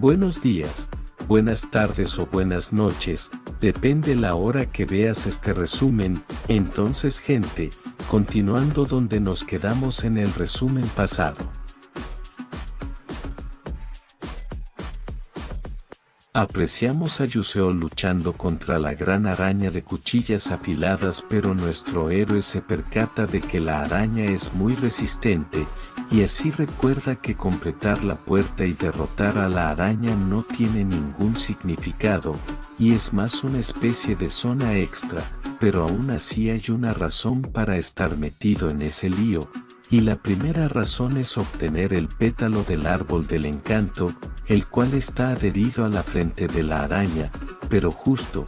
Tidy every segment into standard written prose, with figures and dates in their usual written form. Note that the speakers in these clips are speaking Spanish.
Buenos días, buenas tardes o buenas noches, depende la hora que veas este resumen. Entonces, gente, continuando donde nos quedamos en el resumen pasado. Apreciamos a Yuseo luchando contra la gran araña de cuchillas afiladas, pero nuestro héroe se percata de que la araña es muy resistente, y así recuerda que completar la puerta y derrotar a la araña no tiene ningún significado, y es más una especie de zona extra, pero aún así hay una razón para estar metido en ese lío. Y la primera razón es obtener el pétalo del árbol del encanto, el cual está adherido a la frente de la araña, pero justo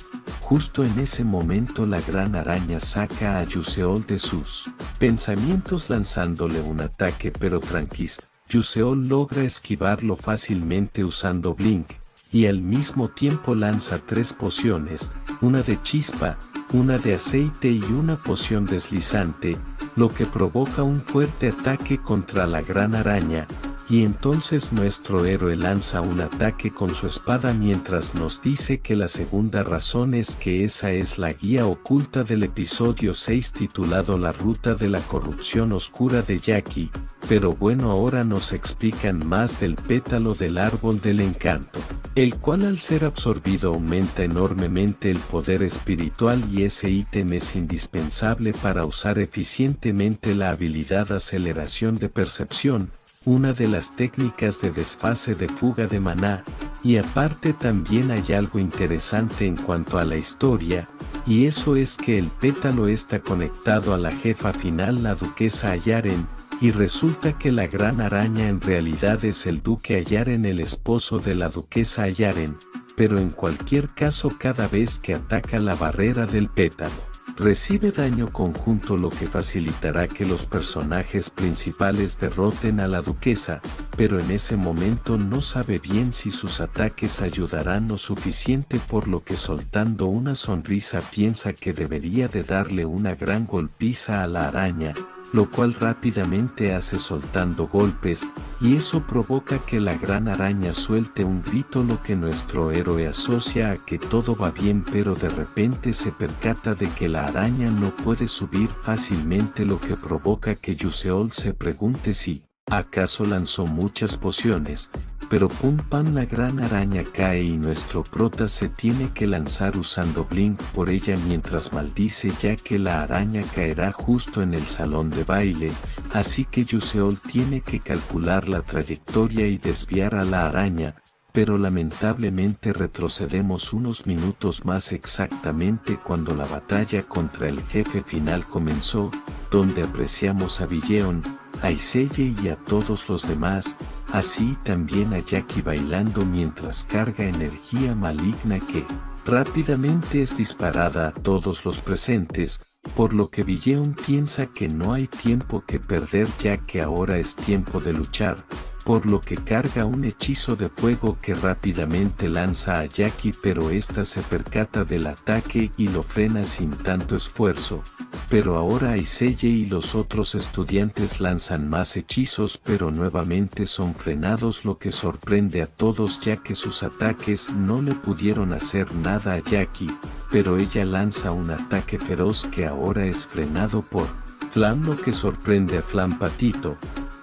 en ese momento la gran araña saca a Yuseol de sus pensamientos lanzándole un ataque, pero tranquis, Yuseol logra esquivarlo fácilmente usando Blink, y al mismo tiempo lanza 3 pociones, una de chispa, una de aceite y una poción deslizante, lo que provoca un fuerte ataque contra la gran araña, y entonces nuestro héroe lanza un ataque con su espada mientras nos dice que la segunda razón es que esa es la guía oculta del episodio 6 titulado La ruta de la corrupción oscura de Jackie, pero bueno, ahora nos explican más del pétalo del árbol del encanto, el cual al ser absorbido aumenta enormemente el poder espiritual y ese ítem es indispensable para usar eficientemente la habilidad aceleración de percepción, una de las técnicas de desfase de fuga de maná, y aparte también hay algo interesante en cuanto a la historia, y eso es que el pétalo está conectado a la jefa final, la duquesa Ayaren, y resulta que la gran araña en realidad es el duque Ayaren, el esposo de la duquesa Ayaren, pero en cualquier caso cada vez que ataca la barrera del pétalo, recibe daño conjunto, lo que facilitará que los personajes principales derroten a la duquesa, pero en ese momento no sabe bien si sus ataques ayudarán lo suficiente, por lo que soltando una sonrisa piensa que debería de darle una gran golpiza a la araña, lo cual rápidamente hace soltando golpes, y eso provoca que la gran araña suelte un grito, lo que nuestro héroe asocia a que todo va bien, pero de repente se percata de que la araña no puede subir fácilmente, lo que provoca que Yuseol se pregunte si acaso lanzó muchas pociones, pero pum pam, la gran araña cae y nuestro prota se tiene que lanzar usando Blink por ella mientras maldice, ya que la araña caerá justo en el salón de baile, así que Yuseol tiene que calcular la trayectoria y desviar a la araña, pero lamentablemente retrocedemos unos minutos más, exactamente cuando la batalla contra el jefe final comenzó, donde apreciamos a Billeon, a Iselle y a todos los demás, así también a Jackie bailando mientras carga energía maligna que rápidamente es disparada a todos los presentes, por lo que Billeon piensa que no hay tiempo que perder, ya que ahora es tiempo de luchar, por lo que carga un hechizo de fuego que rápidamente lanza a Jackie, pero esta se percata del ataque y lo frena sin tanto esfuerzo. Pero ahora Iselle y los otros estudiantes lanzan más hechizos, pero nuevamente son frenados, lo que sorprende a todos, ya que sus ataques no le pudieron hacer nada a Jackie, pero ella lanza un ataque feroz que ahora es frenado por Flam, lo que sorprende a Flam Patito.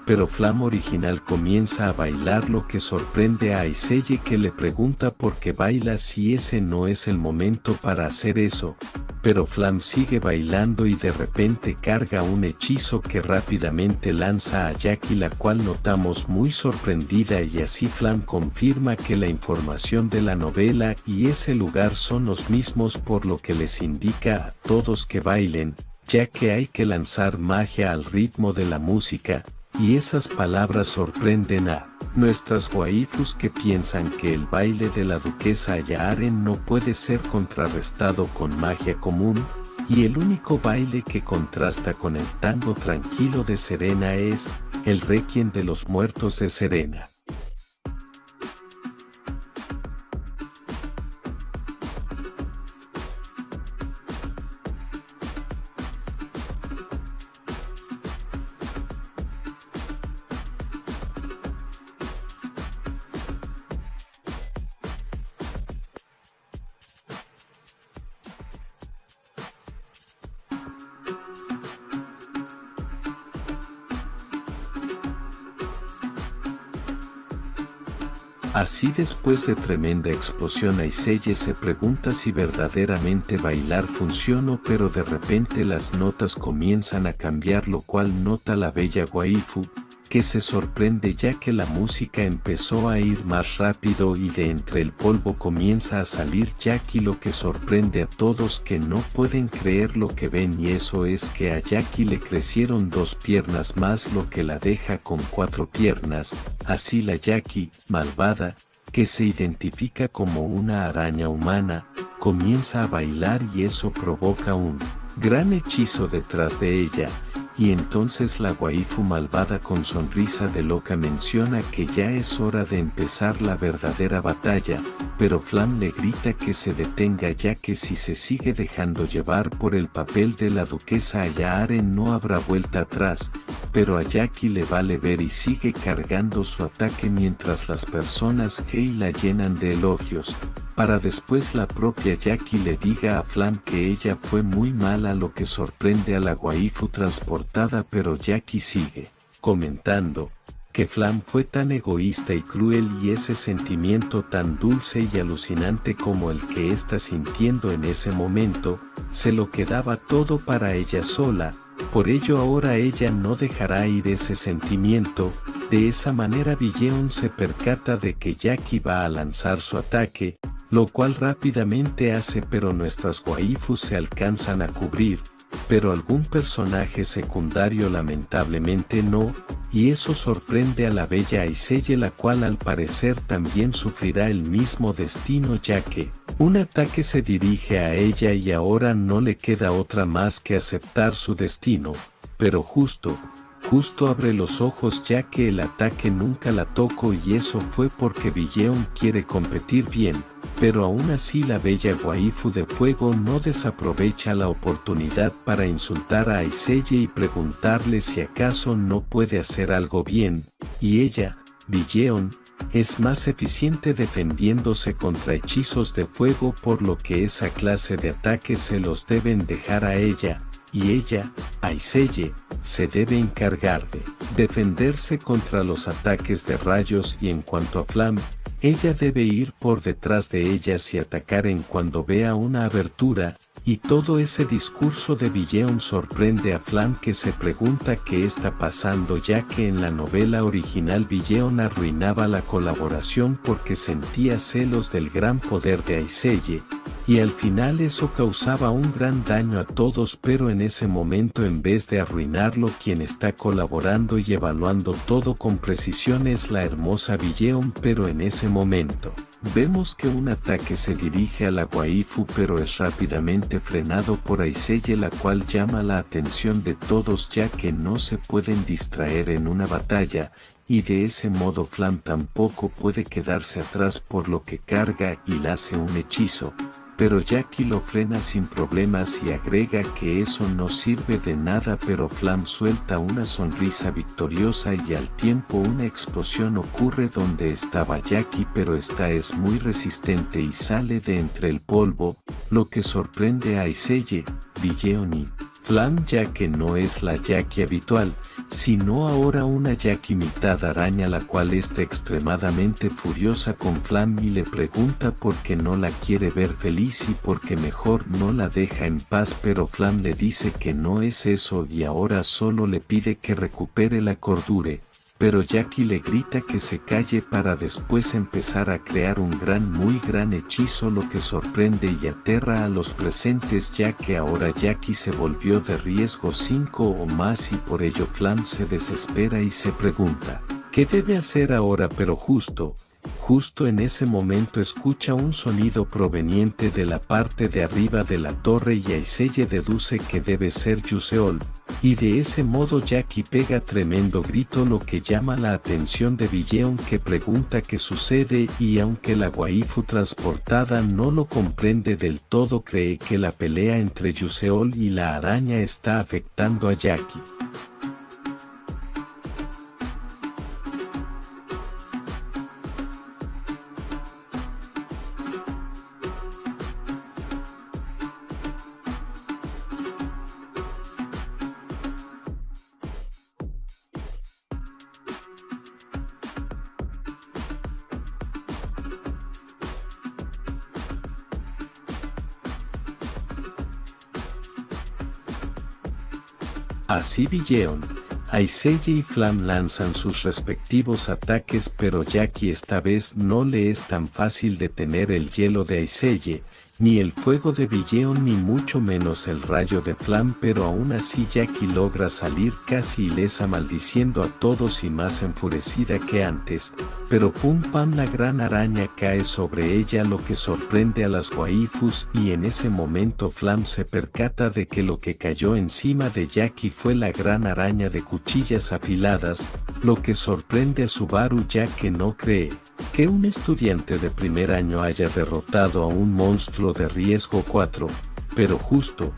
Pero Flam original comienza a bailar, lo que sorprende a Iselle, que le pregunta por qué baila si ese no es el momento para hacer eso. Pero Flam sigue bailando y de repente carga un hechizo que rápidamente lanza a Jackie, la cual notamos muy sorprendida, y así Flam confirma que la información de la novela y ese lugar son los mismos, por lo que les indica a todos que bailen, ya que hay que lanzar magia al ritmo de la música. Y esas palabras sorprenden a nuestras waifus, que piensan que el baile de la duquesa Ayaren no puede ser contrarrestado con magia común, y el único baile que contrasta con el tango tranquilo de Serena es el Requiem de los muertos de Serena. Así después de tremenda explosión Aiseye se pregunta si verdaderamente bailar funcionó, pero de repente las notas comienzan a cambiar, lo cual nota la bella waifu, que se sorprende ya que la música empezó a ir más rápido y de entre el polvo comienza a salir Jackie, lo que sorprende a todos que no pueden creer lo que ven, y eso es que a Jackie le crecieron 2 piernas más, lo que la deja con 4 piernas. Así la Jackie, malvada, que se identifica como una araña humana, comienza a bailar y eso provoca un gran hechizo detrás de ella. Y entonces la waifu malvada con sonrisa de loca menciona que ya es hora de empezar la verdadera batalla, pero Flam le grita que se detenga ya que si se sigue dejando llevar por el papel de la duquesa Ayahare no habrá vuelta atrás, pero a Jackie le vale ver y sigue cargando su ataque mientras las personas Hei la llenan de elogios, para después la propia Jackie le diga a Flam que ella fue muy mala, lo que sorprende a la waifu transportada, pero Jackie sigue comentando que Flam fue tan egoísta y cruel, y ese sentimiento tan dulce y alucinante como el que está sintiendo en ese momento, se lo quedaba todo para ella sola. Por ello ahora ella no dejará ir ese sentimiento. De esa manera Billeon se percata de que Jackie va a lanzar su ataque, lo cual rápidamente hace, pero nuestras waifus se alcanzan a cubrir, pero algún personaje secundario lamentablemente no, y eso sorprende a la bella Aiseye, la cual al parecer también sufrirá el mismo destino ya que un ataque se dirige a ella y ahora no le queda otra más que aceptar su destino, pero justo abre los ojos ya que el ataque nunca la tocó, y eso fue porque Billeon quiere competir bien, pero aún así la bella waifu de fuego no desaprovecha la oportunidad para insultar a Aiseye y preguntarle si acaso no puede hacer algo bien, y ella, Billeon, es más eficiente defendiéndose contra hechizos de fuego, por lo que esa clase de ataques se los deben dejar a ella, y ella, Aiseye, se debe encargar de defenderse contra los ataques de rayos, y en cuanto a Flam, ella debe ir por detrás de ellas y atacar en cuando vea una abertura, y todo ese discurso de Billeon sorprende a Flam, que se pregunta qué está pasando ya que en la novela original Billeon arruinaba la colaboración porque sentía celos del gran poder de Aiseye, y al final eso causaba un gran daño a todos, pero en ese momento en vez de arruinarlo, quien está colaborando y evaluando todo con precisión es la hermosa Billeon, pero en ese momento vemos que un ataque se dirige a la waifu, pero es rápidamente frenado por Aiseye, la cual llama la atención de todos ya que no se pueden distraer en una batalla, y de ese modo Flam tampoco puede quedarse atrás, por lo que carga y le hace un hechizo. Pero Jackie lo frena sin problemas y agrega que eso no sirve de nada, pero Flam suelta una sonrisa victoriosa y al tiempo una explosión ocurre donde estaba Jackie, pero esta es muy resistente y sale de entre el polvo, lo que sorprende a Aiseye, Billeon y Flam, ya que no es la Jackie habitual, sino ahora una Jackie mitad araña, la cual está extremadamente furiosa con Flam y le pregunta por qué no la quiere ver feliz y por qué mejor no la deja en paz, pero Flam le dice que no es eso y ahora solo le pide que recupere la cordura. Pero Jackie le grita que se calle para después empezar a crear un muy gran hechizo, lo que sorprende y aterra a los presentes ya que ahora Jackie se volvió de riesgo 5 o más, y por ello Flam se desespera y se pregunta ¿qué debe hacer ahora? Pero justo en ese momento escucha un sonido proveniente de la parte de arriba de la torre y Aiseye deduce que debe ser Yuseol, y de ese modo Jackie pega tremendo grito, lo que llama la atención de Billeon, que pregunta qué sucede, y aunque la waifu transportada no lo comprende del todo, cree que la pelea entre Yuseol y la araña está afectando a Jackie. Así Billeon, Aiseye y Flam lanzan sus respectivos ataques, pero Jackie esta vez no le es tan fácil detener el hielo de Aiseye, ni el fuego de Billeon, ni mucho menos el rayo de Flam, pero aún así Jackie logra salir casi ilesa, maldiciendo a todos y más enfurecida que antes, pero pum pam, la gran araña cae sobre ella, lo que sorprende a las waifus, y en ese momento Flam se percata de que lo que cayó encima de Jackie fue la gran araña de cuchillas afiladas, lo que sorprende a Subaru, ya que no cree que un estudiante de primer año haya derrotado a un monstruo de riesgo 4, pero justo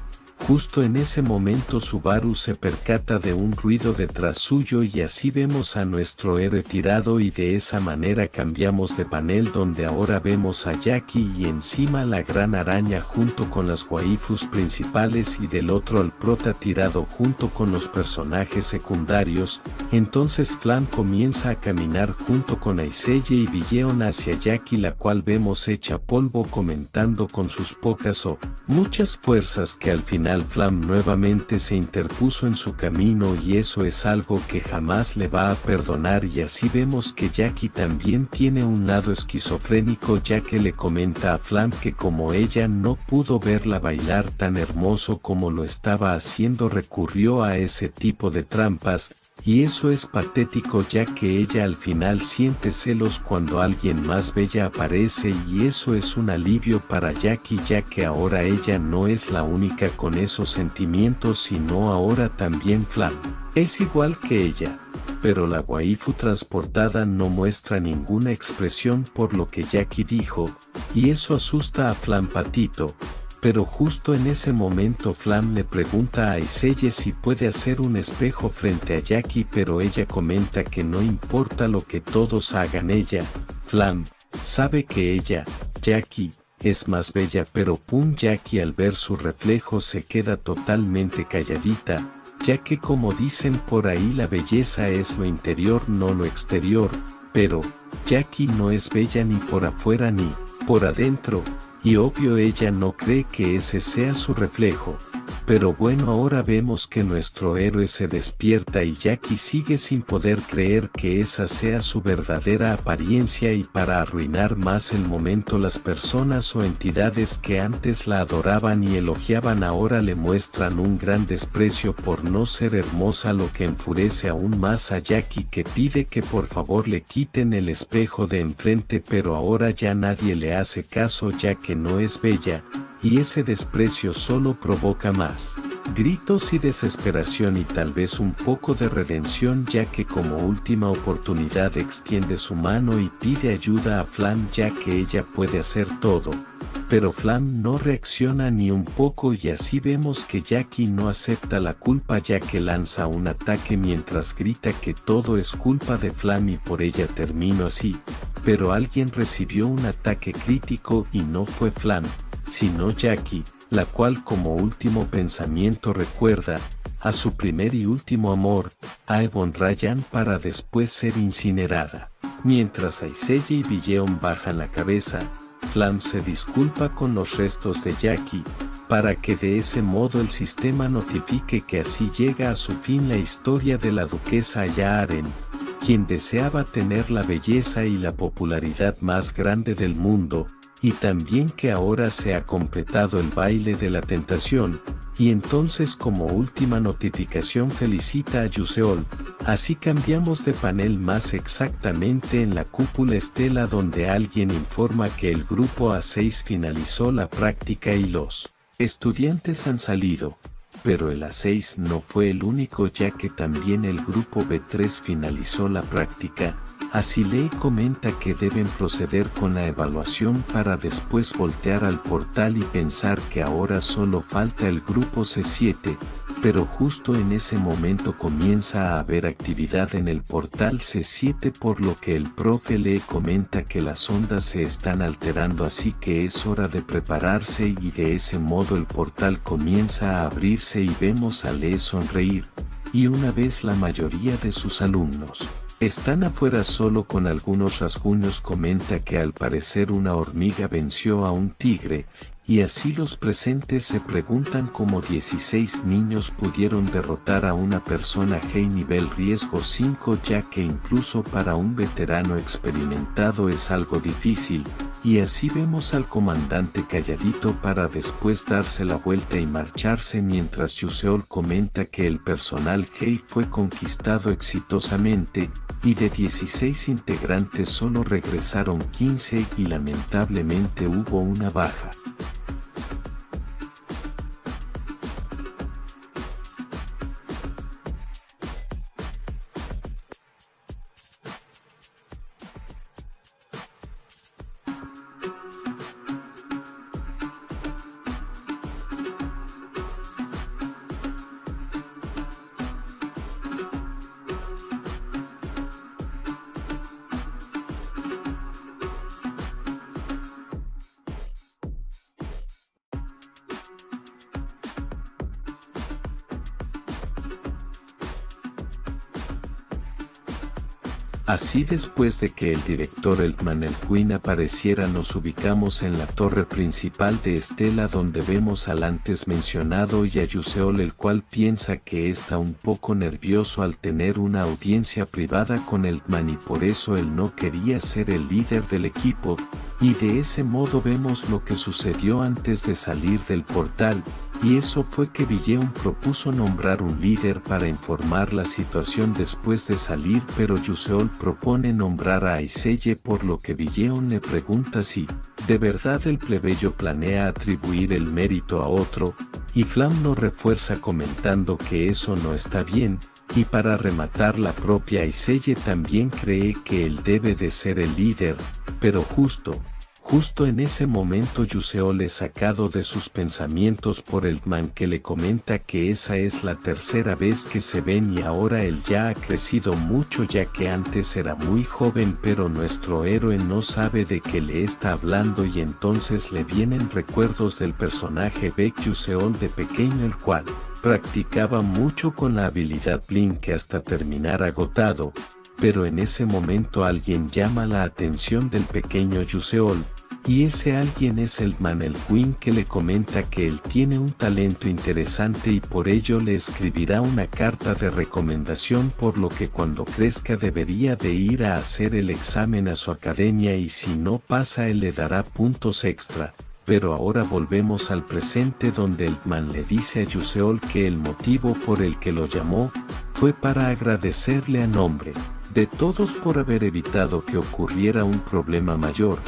en ese momento Subaru se percata de un ruido detrás suyo y así vemos a nuestro héroe tirado, y de esa manera cambiamos de panel donde ahora vemos a Jackie y encima la gran araña junto con las waifus principales y del otro al prota tirado junto con los personajes secundarios. Entonces Flam comienza a caminar junto con Aiseye y Billeon hacia Jackie, la cual vemos hecha polvo, comentando con sus pocas o muchas fuerzas que al final Flam nuevamente se interpuso en su camino, y eso es algo que jamás le va a perdonar. Y así vemos que Jackie también tiene un lado esquizofrénico, ya que le comenta a Flam que como ella no pudo verla bailar tan hermoso como lo estaba haciendo, recurrió a ese tipo de trampas, y eso es patético, ya que ella al final siente celos cuando alguien más bella aparece, y eso es un alivio para Jackie, ya que ahora ella no es la única con esos sentimientos, sino ahora también Flam es igual que ella. Pero la waifu transportada no muestra ninguna expresión por lo que Jackie dijo, y eso asusta a Flam Patito. Pero justo en ese momento Flam le pregunta a Aiseye si puede hacer un espejo frente a Jackie, pero ella comenta que no importa lo que todos hagan, ella, Flam, sabe que ella, Jackie, es más bella, pero pum, Jackie al ver su reflejo se queda totalmente calladita, ya que como dicen por ahí la belleza es lo interior, no lo exterior, pero Jackie no es bella ni por afuera ni por adentro. Y obvio ella no cree que ese sea su reflejo. Pero bueno, ahora vemos que nuestro héroe se despierta y Jackie sigue sin poder creer que esa sea su verdadera apariencia, y para arruinar más el momento, las personas o entidades que antes la adoraban y elogiaban ahora le muestran un gran desprecio por no ser hermosa, lo que enfurece aún más a Jackie, que pide que por favor le quiten el espejo de enfrente, pero ahora ya nadie le hace caso ya que no es bella. Y ese desprecio solo provoca más gritos y desesperación y tal vez un poco de redención, ya que como última oportunidad extiende su mano y pide ayuda a Flam, ya que ella puede hacer todo. Pero Flam no reacciona ni un poco, y así vemos que Jackie no acepta la culpa, ya que lanza un ataque mientras grita que todo es culpa de Flam y por ella termino así. Pero alguien recibió un ataque crítico y no fue Flam, sino Jackie, la cual como último pensamiento recuerda a su primer y último amor, a Ebon Ryan, para después ser incinerada. Mientras Aiseye y Billeon bajan la cabeza, Flam se disculpa con los restos de Jackie, para que de ese modo el sistema notifique que así llega a su fin la historia de la duquesa Yaren, quien deseaba tener la belleza y la popularidad más grande del mundo, y también que ahora se ha completado el baile de la tentación, y entonces como última notificación felicita a Yuseol. Así cambiamos de panel, más exactamente en la cúpula estela, donde alguien informa que el grupo A6 finalizó la práctica y los estudiantes han salido. Pero el A6 no fue el único, ya que también el grupo B3 finalizó la práctica. Asiley comenta que deben proceder con la evaluación para después voltear al portal y pensar que ahora solo falta el grupo C7, pero justo en ese momento comienza a haber actividad en el portal C7, por lo que el profe le comenta que las ondas se están alterando, así que es hora de prepararse, y de ese modo el portal comienza a abrirse y vemos a Lee sonreír, y una vez la mayoría de sus alumnos están afuera solo con algunos rasguños, comenta que al parecer una hormiga venció a un tigre, Y así los presentes se preguntan cómo 16 niños pudieron derrotar a una persona G nivel riesgo 5, ya que incluso para un veterano experimentado es algo difícil, y así vemos al comandante calladito para después darse la vuelta y marcharse mientras Yuseol comenta que el personal G fue conquistado exitosamente, y de 16 integrantes solo regresaron 15 y lamentablemente hubo una baja. Así después de que el director Eltman Elwin apareciera nos ubicamos en la torre principal de Estela donde vemos al antes mencionado y a Yuseol el cual piensa que está un poco nervioso al tener una audiencia privada con Eltman y por eso él no quería ser el líder del equipo, y de ese modo vemos lo que sucedió antes de salir del portal, y eso fue que Villeon propuso nombrar un líder para informar la situación después de salir, pero Yuseol propone nombrar a Aiselle, por lo que Villeon le pregunta si, de verdad el plebeyo planea atribuir el mérito a otro, y Flam lo refuerza comentando que eso no está bien, y para rematar la propia Aiselle también cree que él debe de ser el líder, pero justo en ese momento Yuseol es sacado de sus pensamientos por el man que le comenta que esa es la tercera vez que se ven y ahora él ya ha crecido mucho ya que antes era muy joven, pero nuestro héroe no sabe de qué le está hablando y entonces le vienen recuerdos del personaje Baek Yuseol de pequeño el cual practicaba mucho con la habilidad Blink hasta terminar agotado, pero en ese momento alguien llama la atención del pequeño Yuseol, y ese alguien es el man Elwin que le comenta que él tiene un talento interesante y por ello le escribirá una carta de recomendación por lo que cuando crezca debería de ir a hacer el examen a su academia y si no pasa él le dará puntos extra. Pero ahora volvemos al presente donde el man le dice a Yuseol que el motivo por el que lo llamó fue para agradecerle a nombre de todos por haber evitado que ocurriera un problema mayor,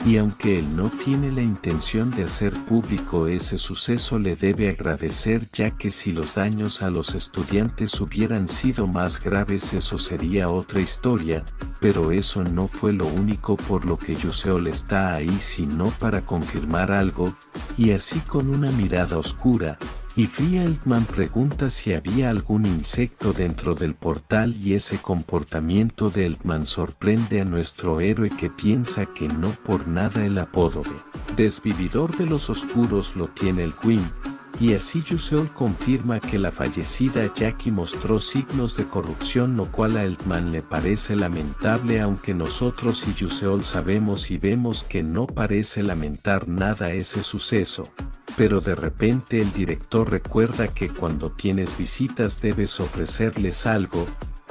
y aunque él no tiene la intención de hacer público ese suceso le debe agradecer ya que si los daños a los estudiantes hubieran sido más graves eso sería otra historia, pero eso no fue lo único por lo que Yuseol está ahí sino para confirmar algo, y así con una mirada oscura y fría Eltman pregunta si había algún insecto dentro del portal y ese comportamiento de Eltman sorprende a nuestro héroe que piensa que no por nada el apodo de desvividor de los oscuros lo tiene Elwin, y así Yuseol confirma que la fallecida Jackie mostró signos de corrupción lo cual a Eltman le parece lamentable aunque nosotros y Yuseol sabemos y vemos que no parece lamentar nada ese suceso. Pero de repente el director recuerda que cuando tienes visitas debes ofrecerles algo,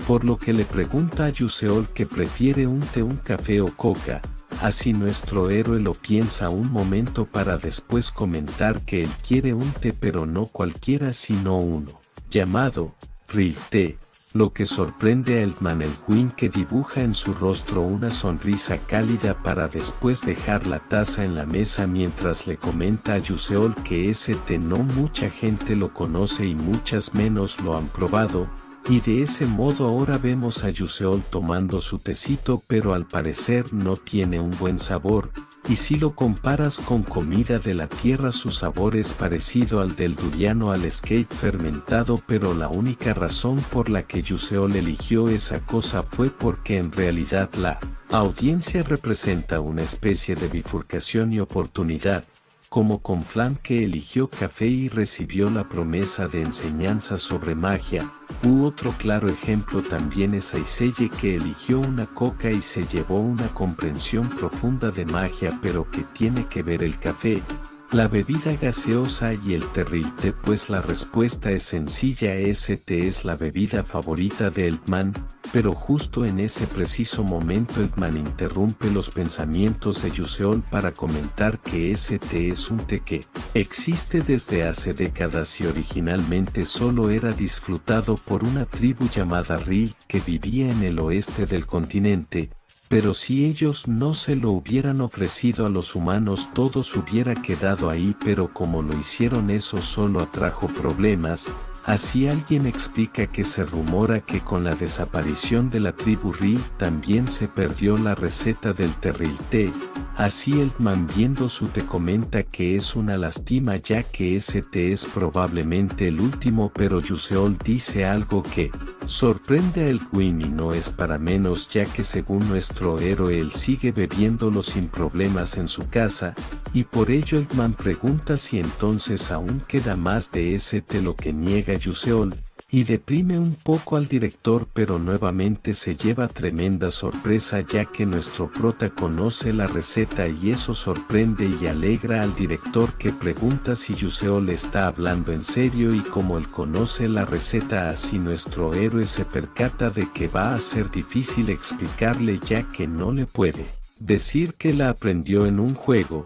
por lo que le pregunta a Yuseol que prefiere un té, un café o coca, así nuestro héroe lo piensa un momento para después comentar que él quiere un té pero no cualquiera sino uno, llamado Real Tea. Lo que sorprende a Eltman Elwin que dibuja en su rostro una sonrisa cálida para después dejar la taza en la mesa mientras le comenta a Yuseol que ese té no mucha gente lo conoce y muchas menos lo han probado, y de ese modo ahora vemos a Yuseol tomando su tecito pero al parecer no tiene un buen sabor, y si lo comparas con comida de la tierra su sabor es parecido al del duriano al skate fermentado pero la única razón por la que Yuseol eligió esa cosa fue porque en realidad la audiencia representa una especie de bifurcación y oportunidad, como con Flam que eligió café y recibió la promesa de enseñanza sobre magia, otro claro ejemplo también es Aiselle que eligió una coca y se llevó una comprensión profunda de magia pero que tiene que ver el café, la bebida gaseosa y el terril té, pues la respuesta es sencilla, ese té es la bebida favorita de Elfman, pero justo en ese preciso momento Elfman interrumpe los pensamientos de Yuseol para comentar que ese té es un té que existe desde hace décadas y originalmente solo era disfrutado por una tribu llamada Ri que vivía en el oeste del continente. Pero si ellos no se lo hubieran ofrecido a los humanos, todo se hubiera quedado ahí, pero como lo hicieron, eso solo atrajo problemas. Así alguien explica que se rumora que con la desaparición de la tribu Ri también se perdió la receta del terril té. Así Elfman, viendo su té, comenta que es una lástima ya que ese té es probablemente el último, pero Yuseol dice algo que sorprende a Elwyn y no es para menos, ya que según nuestro héroe él sigue bebiéndolo sin problemas en su casa, y por ello Elfman pregunta si entonces aún queda más de ese té, lo que niega Yuseol, y deprime un poco al director, pero nuevamente se lleva tremenda sorpresa ya que nuestro prota conoce la receta y eso sorprende y alegra al director, que pregunta si Yuseol está hablando en serio, y como él conoce la receta, así nuestro héroe se percata de que va a ser difícil explicarle ya que no le puede decir que la aprendió en un juego,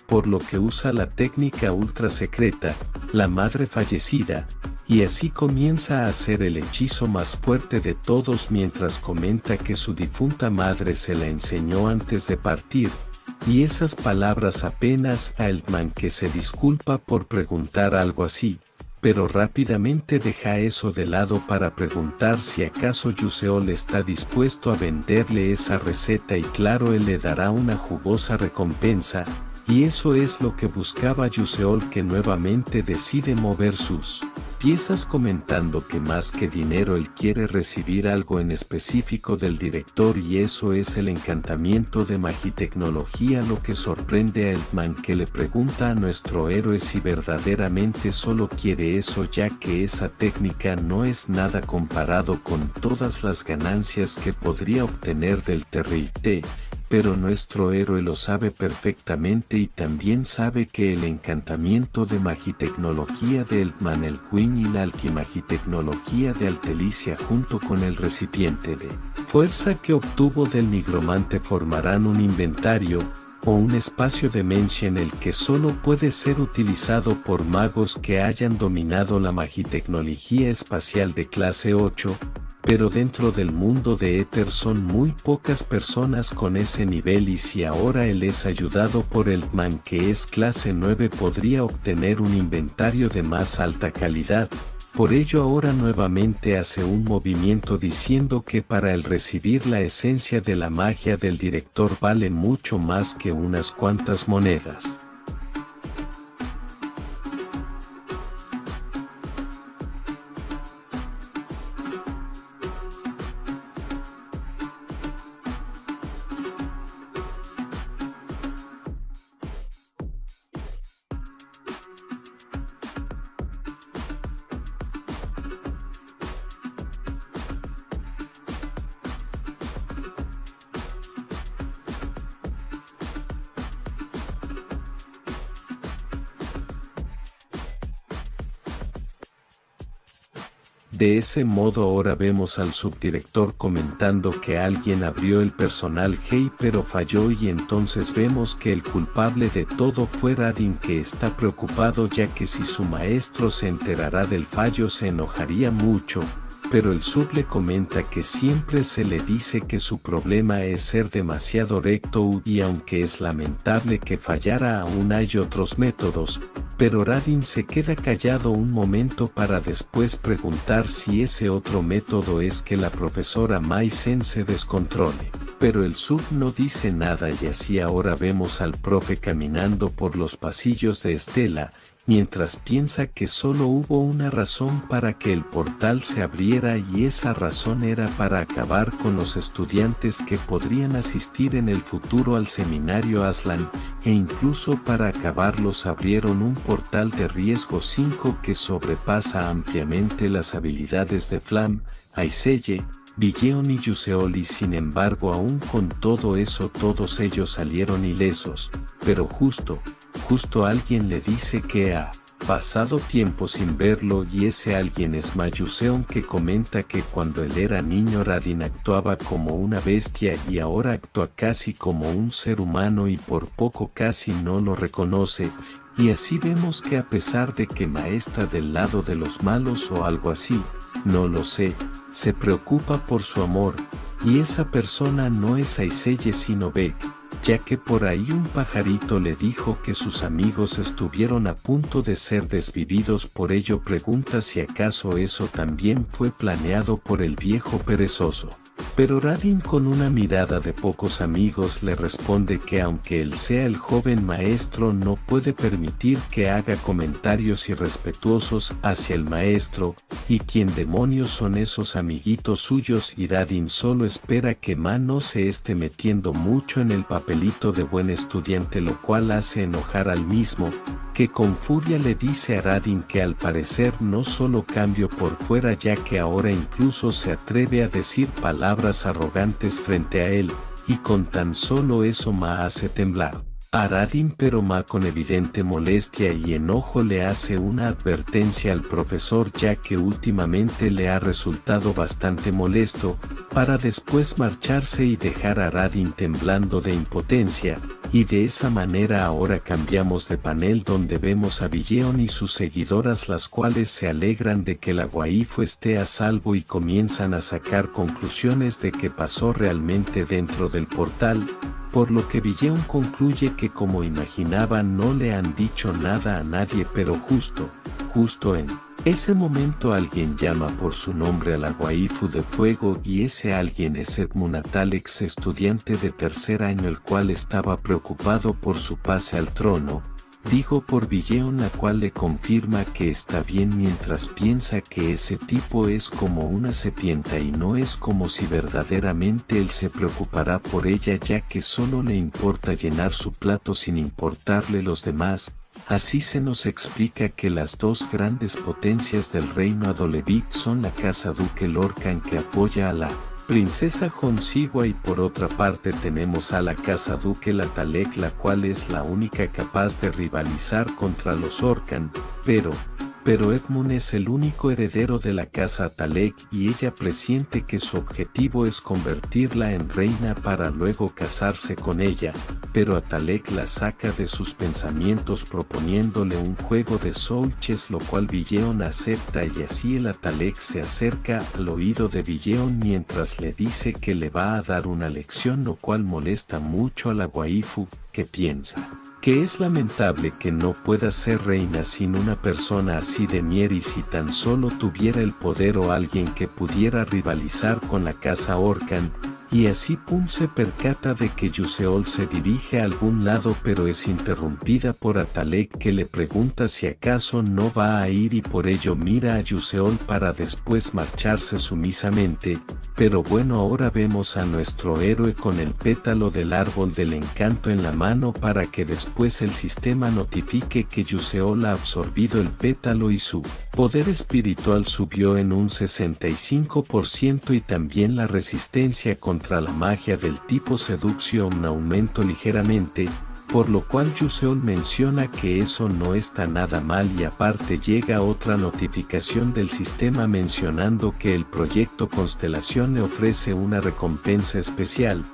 por lo que usa la técnica ultra secreta, la madre fallecida, y así comienza a hacer el hechizo más fuerte de todos, mientras comenta que su difunta madre se la enseñó antes de partir, y esas palabras apenas a Elfman, que se disculpa por preguntar algo así, pero rápidamente deja eso de lado para preguntar si acaso Yuseol está dispuesto a venderle esa receta, y claro, él le dará una jugosa recompensa. Y eso es lo que buscaba Yuseol, que nuevamente decide mover sus piezas, comentando que más que dinero él quiere recibir algo en específico del director, y eso es el encantamiento de magitecnología, lo que sorprende a Elfman, que le pregunta a nuestro héroe si verdaderamente solo quiere eso, ya que esa técnica no es nada comparado con todas las ganancias que podría obtener del terril té. Pero nuestro héroe lo sabe perfectamente y también sabe que el encantamiento de magitecnología de Elfman el Queen y la alquimagitecnología de Altelicia junto con el recipiente de fuerza que obtuvo del nigromante formarán un inventario o un espacio de Menshi en el que solo puede ser utilizado por magos que hayan dominado la magitecnología espacial de clase 8. Pero dentro del mundo de Éter son muy pocas personas con ese nivel, y si ahora él es ayudado por Elfman, que es clase 9, podría obtener un inventario de más alta calidad. Por ello ahora nuevamente hace un movimiento diciendo que para él recibir la esencia de la magia del director vale mucho más que unas cuantas monedas. De ese modo ahora vemos al subdirector comentando que alguien abrió el personal Hey pero falló, y entonces vemos que el culpable de todo fue Radin, que está preocupado ya que si su maestro se enterará del fallo se enojaría mucho, pero el sub le comenta que siempre se le dice que su problema es ser demasiado recto, y aunque es lamentable que fallara aún hay otros métodos. Pero Radin se queda callado un momento para después preguntar si ese otro método es que la profesora Mai-sen se descontrole. Pero el sub no dice nada, y así ahora vemos al profe caminando por los pasillos de Estela, mientras piensa que solo hubo una razón para que el portal se abriera, y esa razón era para acabar con los estudiantes que podrían asistir en el futuro al seminario Aslan, e incluso para acabarlos abrieron un portal de riesgo 5 que sobrepasa ampliamente las habilidades de Flam, Aiseye, Billeon y Yuseol, y sin embargo aún con todo eso todos ellos salieron ilesos, pero justo justo alguien le dice que ha pasado tiempo sin verlo y ese alguien es Ma Yuseon, que comenta que cuando él era niño Radin actuaba como una bestia y ahora actúa casi como un ser humano y por poco casi no lo reconoce, y así vemos que a pesar de que Ma está del lado de los malos o algo así, no lo sé, se preocupa por su amor, y esa persona no es Aiseye sino Beck, ya que por ahí un pajarito le dijo que sus amigos estuvieron a punto de ser desvividos. Por ello pregunta si acaso eso también fue planeado por el viejo perezoso. Pero Radin, con una mirada de pocos amigos, le responde que aunque él sea el joven maestro, no puede permitir que haga comentarios irrespetuosos hacia el maestro, y quién demonios son esos amiguitos suyos, y Radin solo espera que Ma no se esté metiendo mucho en el papelito de buen estudiante, lo cual hace enojar al mismo, que con furia le dice a Radin que al parecer no solo cambió por fuera, ya que ahora incluso se atreve a decir palabras arrogantes frente a él, y con tan solo eso Ma hace temblar a Radin, pero Ma con evidente molestia y enojo le hace una advertencia al profesor, ya que últimamente le ha resultado bastante molesto, para después marcharse y dejar a Radin temblando de impotencia. Y de esa manera ahora cambiamos de panel, donde vemos a Billeon y sus seguidoras, las cuales se alegran de que la waifu esté a salvo y comienzan a sacar conclusiones de qué pasó realmente dentro del portal, por lo que Billeon concluye que, como imaginaba, no le han dicho nada a nadie, pero justo en ese momento alguien llama por su nombre a la waifu de fuego, y ese alguien es Edmund Atal, ex estudiante de tercer año, el cual estaba preocupado por su pase al trono. Digo por Billeon, la cual le confirma que está bien, mientras piensa que ese tipo es como una serpiente y no es como si verdaderamente él se preocupará por ella, ya que solo le importa llenar su plato sin importarle los demás. Así se nos explica que las dos grandes potencias del reino Adolevik son la casa duque Lorcan, que apoya a la princesa Honsigua, y por otra parte tenemos a la casa duque Latalek, la cual es la única capaz de rivalizar contra los Orcan, pero Edmund es el único heredero de la casa Atalek, y ella presiente que su objetivo es convertirla en reina para luego casarse con ella, pero Atalek la saca de sus pensamientos proponiéndole un juego de soul chess, lo cual Billeon acepta, y así el Atalek se acerca al oído de Billeon mientras le dice que le va a dar una lección, lo cual molesta mucho a la waifu, que piensa que es lamentable que no pueda ser reina sin una persona así de mier, y si tan solo tuviera el poder o alguien que pudiera rivalizar con la casa Orcan. Y así Pum se percata de que Yuseol se dirige a algún lado, pero es interrumpida por Atalek, que le pregunta si acaso no va a ir, y por ello mira a Yuseol para después marcharse sumisamente. Pero bueno, ahora vemos a nuestro héroe con el pétalo del árbol del encanto en la mano, para que después el sistema notifique que Yuseol ha absorbido el pétalo y su poder espiritual subió en un 65%, y también la resistencia contra la magia del tipo seducción aumentó ligeramente, por lo cual Yuseol menciona que eso no está nada mal, y aparte llega otra notificación del sistema mencionando que el proyecto Constelación le ofrece una recompensa especial.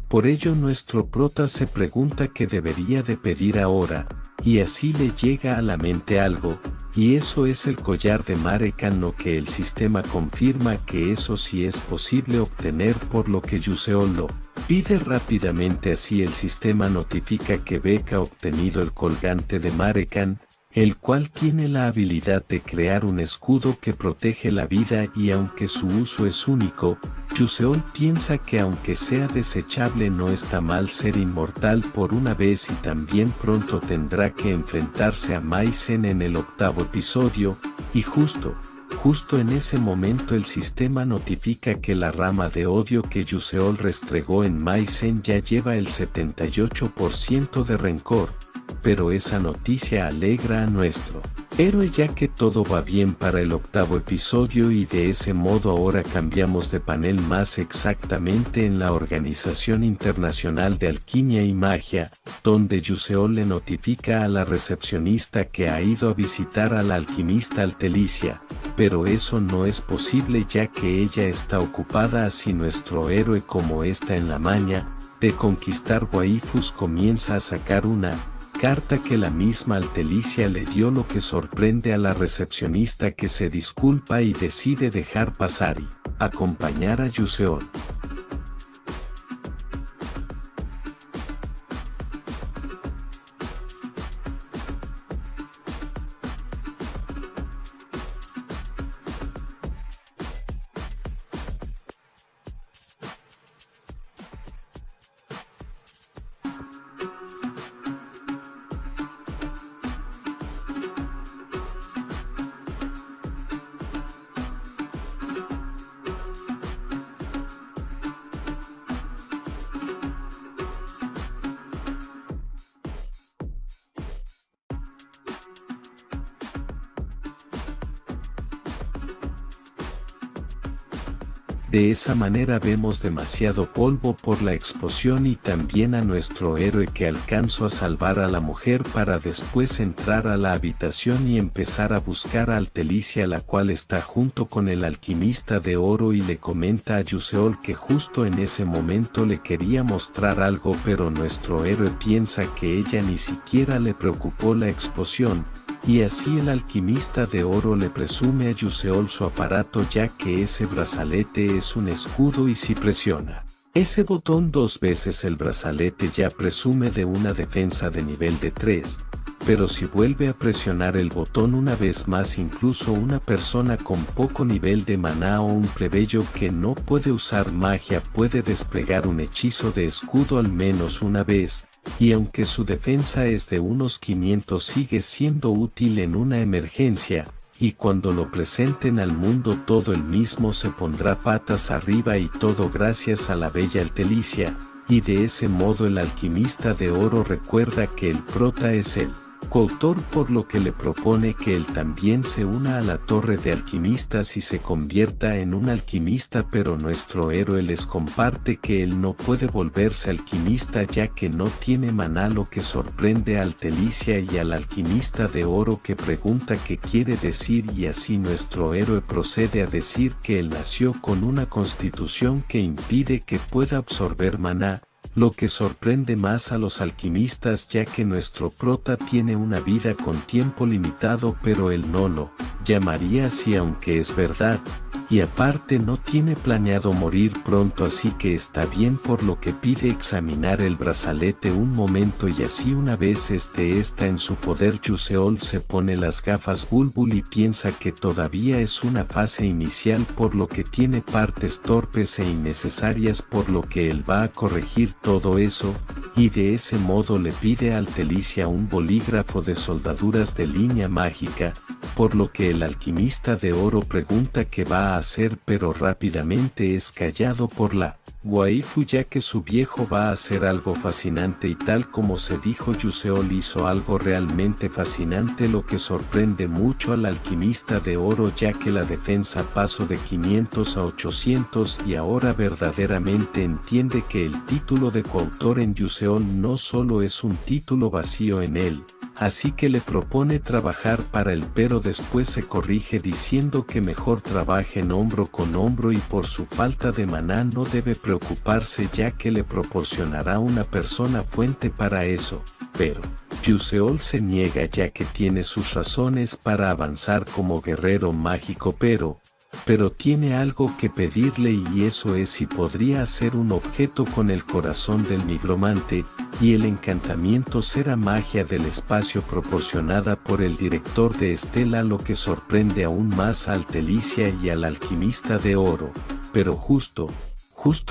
Por ello nuestro prota se pregunta qué debería de pedir ahora, y así le llega a la mente algo, y eso es el collar de Marekan, lo que el sistema confirma que eso sí es posible obtener, por lo que Yuseol lo pide rápidamente. Así el sistema notifica que Beck ha obtenido el colgante de Marekan, el cual tiene la habilidad de crear un escudo que protege la vida, y aunque su uso es único, Yuseol piensa que aunque sea desechable no está mal ser inmortal por una vez, y también pronto tendrá que enfrentarse a Maizen en el 8º episodio, y justo en ese momento el sistema notifica que la rama de odio que Yuseol restregó en Maizen ya lleva el 78% de rencor. Pero esa noticia alegra a nuestro héroe, ya que todo va bien para el 8º episodio, y de ese modo ahora cambiamos de panel, más exactamente en la Organización Internacional de Alquimia y Magia, donde Yuseol le notifica a la recepcionista que ha ido a visitar a la alquimista Altelicia, pero eso no es posible ya que ella está ocupada. Así nuestro héroe, como está en la maña de conquistar waifus, comienza a sacar una carta que la misma Altelicia le dio, lo que sorprende a la recepcionista, que se disculpa y decide dejar pasar y acompañar a Yuseol. De esa manera vemos demasiado polvo por la explosión y también a nuestro héroe que alcanzó a salvar a la mujer para después entrar a la habitación y empezar a buscar a Altelicia, la cual está junto con el alquimista de oro, y le comenta a Yuseol que justo en ese momento le quería mostrar algo, pero nuestro héroe piensa que ella ni siquiera le preocupó la explosión. Y así el alquimista de oro le presume a Yuseol su aparato, ya que ese brazalete es un escudo y si presiona ese botón 2 veces el brazalete ya presume de una defensa de nivel de 3, pero si vuelve a presionar el botón una vez más, incluso una persona con poco nivel de maná o un plebeyo que no puede usar magia puede desplegar un hechizo de escudo al menos una vez. Y aunque su defensa es de unos 500, sigue siendo útil en una emergencia, y cuando lo presenten al mundo todo el mismo se pondrá patas arriba, y todo gracias a la bella Altelicia, y de ese modo el alquimista de oro recuerda que el prota es él. Coautor, por lo que le propone que él también se una a la torre de alquimistas y se convierta en un alquimista, pero nuestro héroe les comparte que él no puede volverse alquimista ya que no tiene maná, lo que sorprende a Altelicia y al alquimista de oro, que pregunta qué quiere decir, y así nuestro héroe procede a decir que él nació con una constitución que impide que pueda absorber maná, lo que sorprende más a los alquimistas ya que nuestro prota tiene una vida con tiempo limitado, pero él no lo llamaría así aunque es verdad, y aparte no tiene planeado morir pronto, así que está bien, por lo que pide examinar el brazalete un momento, y así una vez está en su poder Yuseol se pone las gafas Bulbul y piensa que todavía es una fase inicial, por lo que tiene partes torpes e innecesarias, por lo que él va a corregir todo eso, y de ese modo le pide a Altelicia un bolígrafo de soldaduras de línea mágica, por lo que el alquimista de oro pregunta qué va a hacer, pero rápidamente es callado por la waifu ya que su viejo va a hacer algo fascinante, y tal como se dijo Yuseol hizo algo realmente fascinante, lo que sorprende mucho al alquimista de oro ya que la defensa pasó de 500 a 800 y ahora verdaderamente entiende que el título de coautor en Yuseol no solo es un título vacío en él, así que le propone trabajar para él, pero después se corrige diciendo que mejor trabajen hombro con hombro y por su falta de maná no debe preocuparse ya que le proporcionará una persona fuente para eso, pero Yuseol se niega ya que tiene sus razones para avanzar como guerrero mágico, pero tiene algo que pedirle, y eso es si podría hacer un objeto con el corazón del nigromante, y el encantamiento será magia del espacio proporcionada por el director de Estela, lo que sorprende aún más a Altelicia y al alquimista de oro, pero justo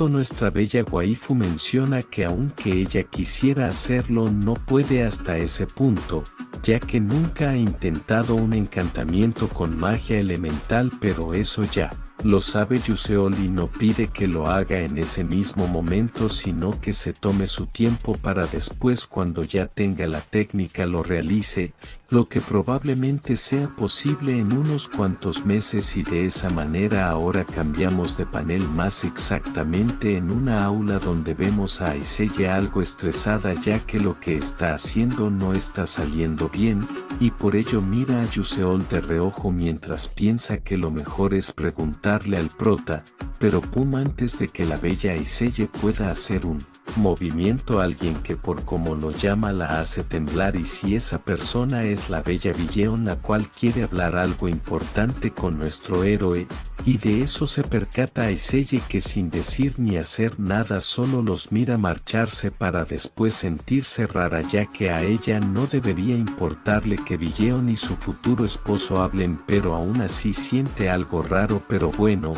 nuestra bella waifu menciona que aunque ella quisiera hacerlo no puede hasta ese punto, ya que nunca ha intentado un encantamiento con magia elemental, pero eso ya Lo sabe Yuseol y no pide que lo haga en ese mismo momento, sino que se tome su tiempo para después, cuando ya tenga la técnica, lo realice, lo que probablemente sea posible en unos cuantos meses, y de esa manera ahora cambiamos de panel, más exactamente en una aula donde vemos a Aiseye algo estresada ya que lo que está haciendo no está saliendo bien, y por ello mira a Yuseol de reojo mientras piensa que lo mejor es preguntarle al prota, pero pum, antes de que la bella Aiseye pueda hacer un movimiento, alguien que por como lo llama la hace temblar, y si esa persona es la bella Billeon, la cual quiere hablar algo importante con nuestro héroe, y de eso se percata Aiseye, que sin decir ni hacer nada solo los mira marcharse para después sentirse rara, ya que a ella no debería importarle que Billeon y su futuro esposo hablen, pero aún así siente algo raro. Pero bueno,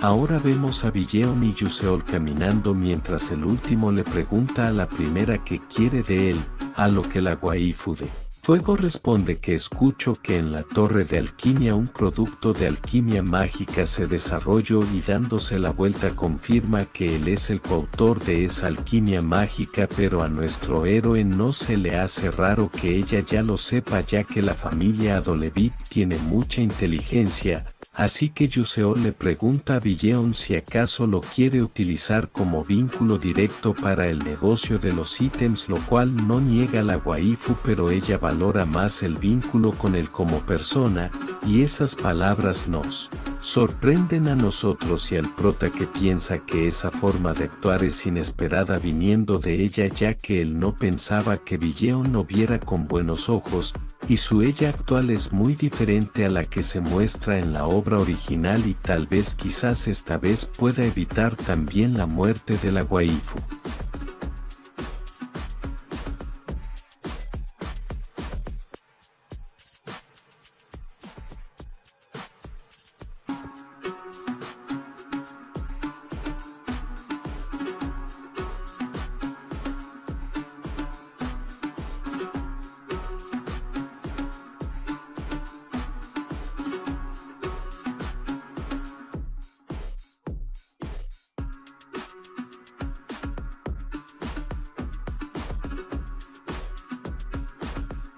ahora vemos a Billeon y Yuseol caminando mientras el último le pregunta a la primera qué quiere de él, a lo que la waifu de Fuego responde que escuchó que en la torre de alquimia un producto de alquimia mágica se desarrolló, y dándose la vuelta confirma que él es el coautor de esa alquimia mágica, pero a nuestro héroe no se le hace raro que ella ya lo sepa, ya que la familia Adolevit tiene mucha inteligencia. Así que Yuseol le pregunta a Billeon si acaso lo quiere utilizar como vínculo directo para el negocio de los ítems, lo cual no niega la waifu, pero ella valora más el vínculo con él como persona, y esas palabras nos sorprenden a nosotros y al prota, que piensa que esa forma de actuar es inesperada viniendo de ella, ya que él no pensaba que Billeon lo viera con buenos ojos, y su ella actual es muy diferente a la que se muestra en la obra original, y tal vez quizás esta vez pueda evitar también la muerte de la waifu.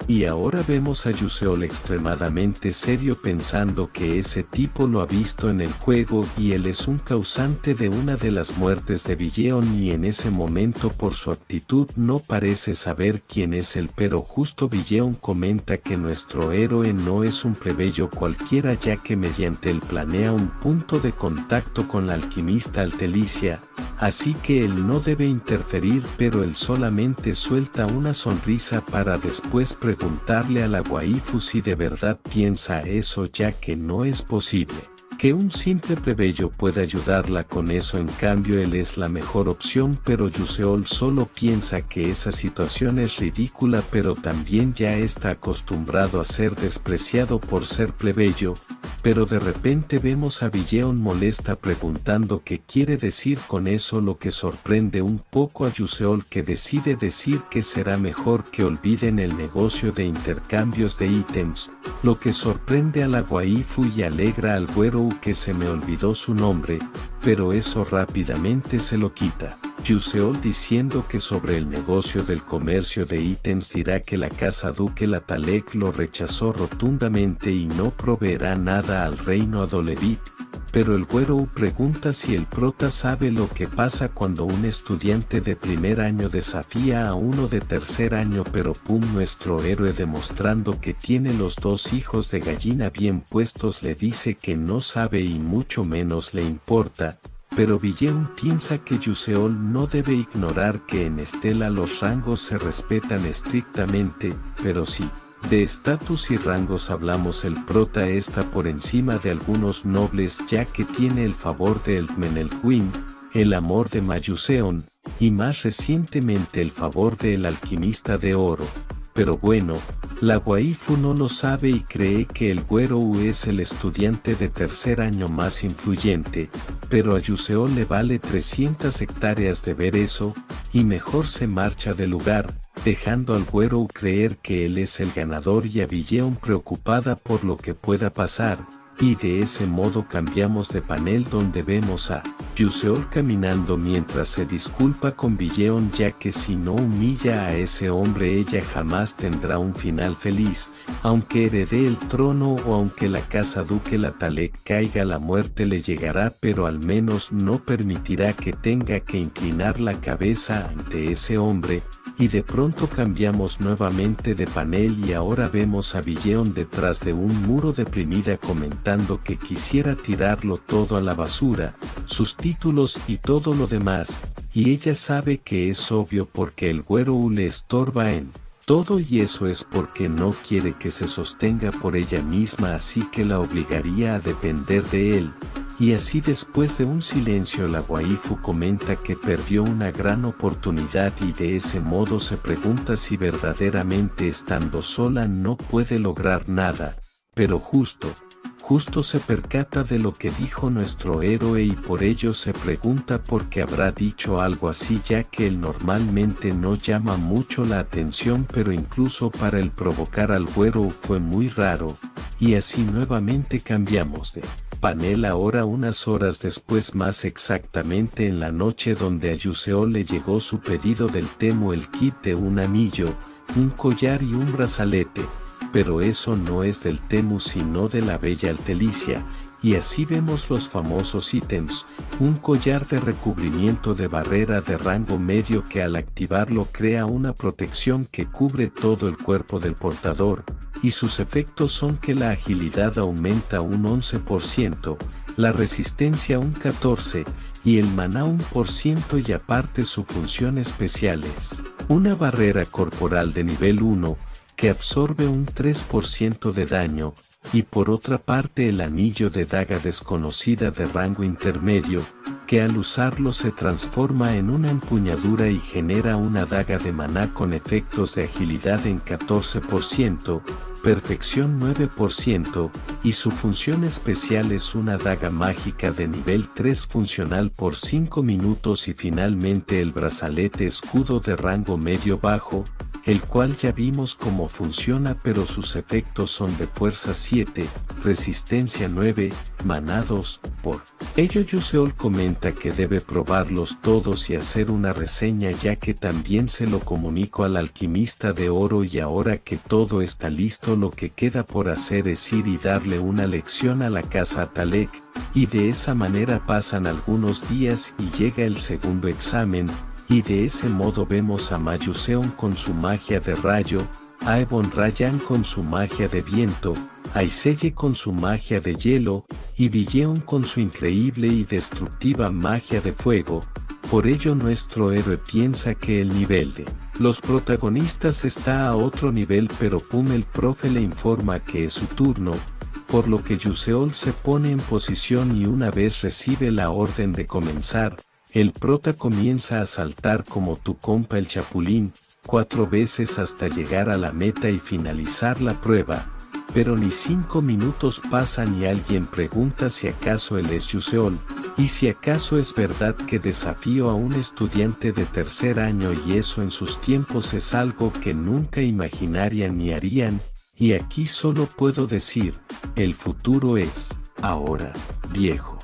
Y ahora vemos a Yuseol extremadamente serio, pensando que ese tipo lo ha visto en el juego y él es un causante de una de las muertes de Billeon, y en ese momento por su actitud no parece saber quién es él, pero justo Billeon comenta que nuestro héroe no es un plebeyo cualquiera, ya que mediante él planea un punto de contacto con la alquimista Altelicia, así que él no debe interferir, pero él solamente suelta una sonrisa para después preguntarle a la waifu si de verdad piensa eso, ya que no es posible que un simple plebeyo pueda ayudarla con eso. En cambio él es la mejor opción, pero Yuseol solo piensa que esa situación es ridícula, pero también ya está acostumbrado a ser despreciado por ser plebeyo. Pero de repente vemos a Billeon molesta preguntando qué quiere decir con eso, lo que sorprende un poco a Yuseol, que decide decir que será mejor que olviden el negocio de intercambios de ítems, lo que sorprende a la waifu y alegra al güero, que se me olvidó su nombre, pero eso rápidamente se lo quita. Yuseol, diciendo que sobre el negocio del comercio de ítems dirá que la casa duque Latalek lo rechazó rotundamente y no proveerá nada al reino Adolevit, pero el güero pregunta si el prota sabe lo que pasa cuando un estudiante de primer año desafía a uno de tercer año, pero pum, nuestro héroe, demostrando que tiene los dos hijos de gallina bien puestos, le dice que no sabe y mucho menos le importa. Pero Billeon piensa que Yuseol no debe ignorar que en Estela los rangos se respetan estrictamente, pero sí, de estatus y rangos hablamos, el prota está por encima de algunos nobles, ya que tiene el favor de Eltmenelwin, el amor de Mayuseon, y más recientemente el favor del alquimista de oro. Pero bueno, la waifu no lo sabe y cree que el güero es el estudiante de tercer año más influyente, pero a Yuseol le vale 300 hectáreas de ver eso, y mejor se marcha del lugar, dejando al güero creer que él es el ganador, y a Billeon preocupada por lo que pueda pasar, y de ese modo cambiamos de panel donde vemos a Yuseol caminando mientras se disculpa con Billeon, ya que si no humilla a ese hombre ella jamás tendrá un final feliz, aunque herede el trono o aunque la casa duque la Talek caiga, la muerte le llegará, pero al menos no permitirá que tenga que inclinar la cabeza ante ese hombre. Y de pronto cambiamos nuevamente de panel y ahora vemos a Billeon detrás de un muro deprimida comentando que quisiera tirarlo todo a la basura, sus títulos y todo lo demás, y ella sabe que es obvio porque el güero le estorba en todo y eso es porque no quiere que se sostenga por ella misma, así que la obligaría a depender de él. Y así después de un silencio la waifu comenta que perdió una gran oportunidad y de ese modo se pregunta si verdaderamente estando sola no puede lograr nada, pero justo se percata de lo que dijo nuestro héroe y por ello se pregunta por qué habrá dicho algo así, ya que él normalmente no llama mucho la atención, pero incluso para el provocar al güero fue muy raro, y así nuevamente cambiamos de panel ahora unas horas después, más exactamente en la noche, donde a Yuseol le llegó su pedido del Temu, el kit de un anillo, un collar y un brazalete, pero eso no es del Temu sino de la bella Altelicia, y así vemos los famosos ítems, un collar de recubrimiento de barrera de rango medio que al activarlo crea una protección que cubre todo el cuerpo del portador, y sus efectos son que la agilidad aumenta un 11%, la resistencia un 14%, y el maná un % y aparte su función especial es una barrera corporal de nivel 1, que absorbe un 3% de daño, y por otra parte el anillo de daga desconocida de rango intermedio, que al usarlo se transforma en una empuñadura y genera una daga de maná con efectos de agilidad en 14%, perfección 9%, y su función especial es una daga mágica de nivel 3 funcional por 5 minutos, y finalmente el brazalete escudo de rango medio bajo, el cual ya vimos cómo funciona, pero sus efectos son de fuerza 7, resistencia 9, maná 2, por ello Yuseol comenta que debe probarlos todos y hacer una reseña, ya que también se lo comunicó al alquimista de oro, y ahora que todo está listo lo que queda por hacer es ir y darle una lección a la casa Talek, y de esa manera pasan algunos días y llega el segundo examen. Y de ese modo vemos a Mayuseon con su magia de rayo, a Ebon Rayan con su magia de viento, a Iseye con su magia de hielo, y Billeon con su increíble y destructiva magia de fuego. Por ello nuestro héroe piensa que el nivel de los protagonistas está a otro nivel, pero pum, el profe le informa que es su turno, por lo que Yuseol se pone en posición y una vez recibe la orden de comenzar, el prota comienza a saltar como tu compa el Chapulín, 4 veces hasta llegar a la meta y finalizar la prueba, pero ni 5 minutos pasan y alguien pregunta si acaso él es Yuseol, y si acaso es verdad que desafío a un estudiante de tercer año, y eso en sus tiempos es algo que nunca imaginarían ni harían, y aquí solo puedo decir, el futuro es ahora, viejo.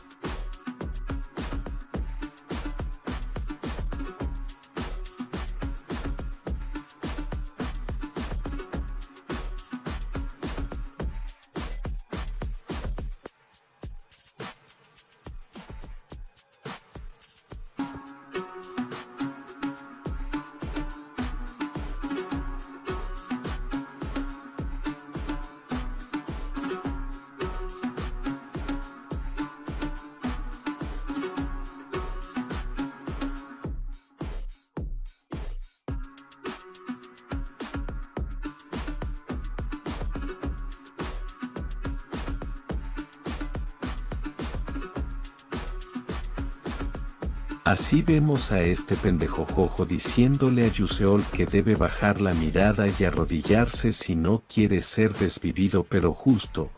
Así vemos a este pendejojojo diciéndole a Yuseol que debe bajar la mirada y arrodillarse si no quiere ser desvivido, pero justo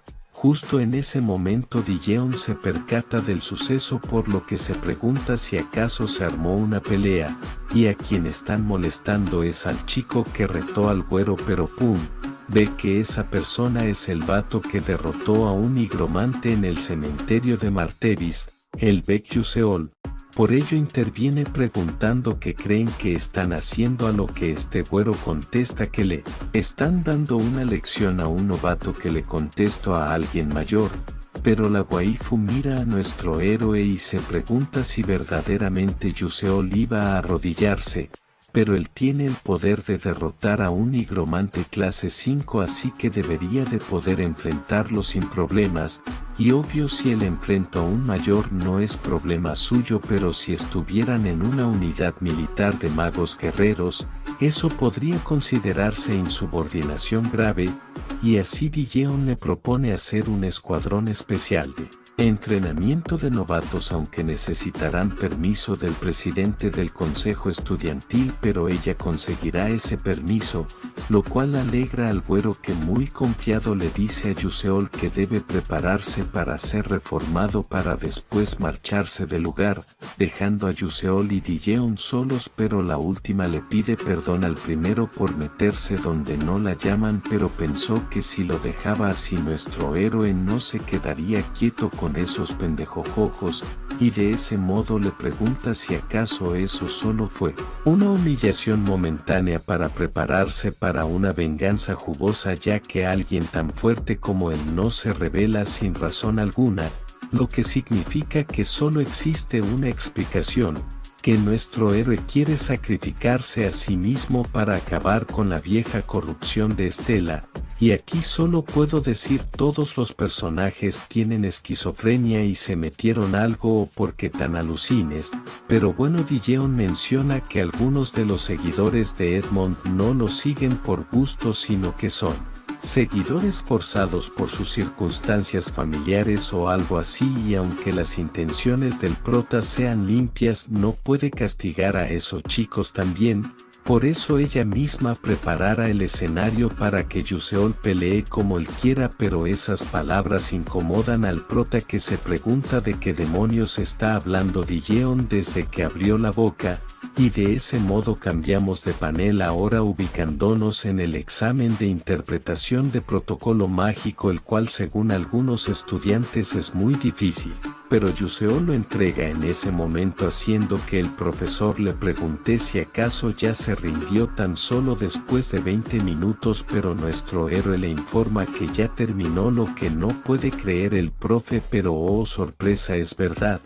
en ese momento Billeon se percata del suceso, por lo que se pregunta si acaso se armó una pelea, y a quien están molestando es al chico que retó al güero, pero pum, ve que esa persona es el vato que derrotó a un nigromante en el cementerio de Martevis, el Bec Yuseol. Por ello interviene preguntando qué creen que están haciendo, a lo que este güero contesta que le están dando una lección a un novato, que le contestó a alguien mayor. Pero la waifu mira a nuestro héroe y se pregunta si verdaderamente Yuseol iba a arrodillarse, pero él tiene el poder de derrotar a un nigromante clase 5, así que debería de poder enfrentarlo sin problemas, y obvio si él enfrenta a un mayor no es problema suyo, pero si estuvieran en una unidad militar de magos guerreros, eso podría considerarse insubordinación grave, y así Dilleon le propone hacer un escuadrón especial de entrenamiento de novatos, aunque necesitarán permiso del presidente del consejo estudiantil, pero ella conseguirá ese permiso, lo cual alegra al güero, que muy confiado le dice a Yuseol que debe prepararse para ser reformado para después marcharse del lugar, dejando a Yuseol y Dilleon solos, pero la última le pide perdón al primero por meterse donde no la llaman, pero pensó que si lo dejaba así nuestro héroe no se quedaría quieto con esos pendejojos, y de ese modo le pregunta si acaso eso solo fue una humillación momentánea para prepararse para una venganza jugosa, ya que alguien tan fuerte como él no se revela sin razón alguna, lo que significa que solo existe una explicación, que nuestro héroe quiere sacrificarse a sí mismo para acabar con la vieja corrupción de Estela. Y aquí solo puedo decir, todos los personajes tienen esquizofrenia y se metieron algo, o porque tan alucines, pero bueno, Dilleon menciona que algunos de los seguidores de Edmond no lo siguen por gusto, sino que son seguidores forzados por sus circunstancias familiares o algo así, y aunque las intenciones del prota sean limpias, no puede castigar a esos chicos también. Por eso ella misma preparará el escenario para que Yuseol pelee como él quiera, pero esas palabras incomodan al prota, que se pregunta de qué demonios está hablando Dilleon desde que abrió la boca, y de ese modo cambiamos de panel, ahora ubicándonos en el examen de interpretación de protocolo mágico, el cual según algunos estudiantes es muy difícil. Pero Yuseol lo entrega en ese momento, haciendo que el profesor le pregunte si acaso ya se rindió, tan solo después de 20 minutos, pero nuestro héroe le informa que ya terminó, lo que no puede creer el profe, pero oh sorpresa, es verdad.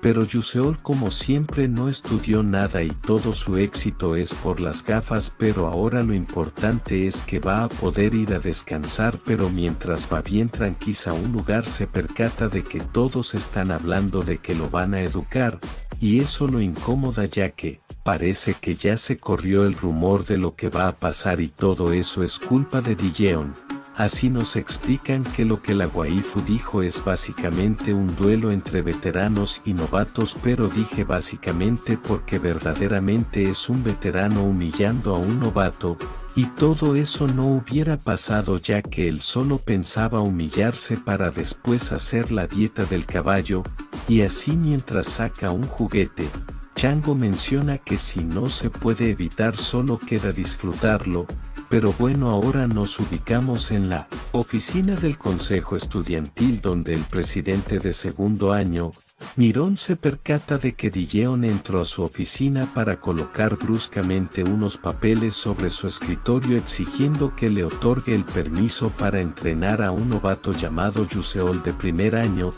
Pero Yuseol como siempre no estudió nada y todo su éxito es por las gafas, pero ahora lo importante es que va a poder ir a descansar, pero mientras va bien tranquila a un lugar se percata de que todos están hablando de que lo van a educar, y eso lo incomoda, ya que parece que ya se corrió el rumor de lo que va a pasar y todo eso es culpa de Dilleon. Así nos explican que lo que la waifu dijo es básicamente un duelo entre veteranos y novatos, pero dije básicamente porque verdaderamente es un veterano humillando a un novato, y todo eso no hubiera pasado, ya que él solo pensaba humillarse para después hacer la dieta del caballo, y así mientras saca un juguete, Chango menciona que si no se puede evitar solo queda disfrutarlo. Pero bueno, ahora nos ubicamos en la oficina del consejo estudiantil, donde el presidente de segundo año, Mirón, se percata de que Dilleon entró a su oficina para colocar bruscamente unos papeles sobre su escritorio, exigiendo que le otorgue el permiso para entrenar a un novato llamado Yuseol de primer año,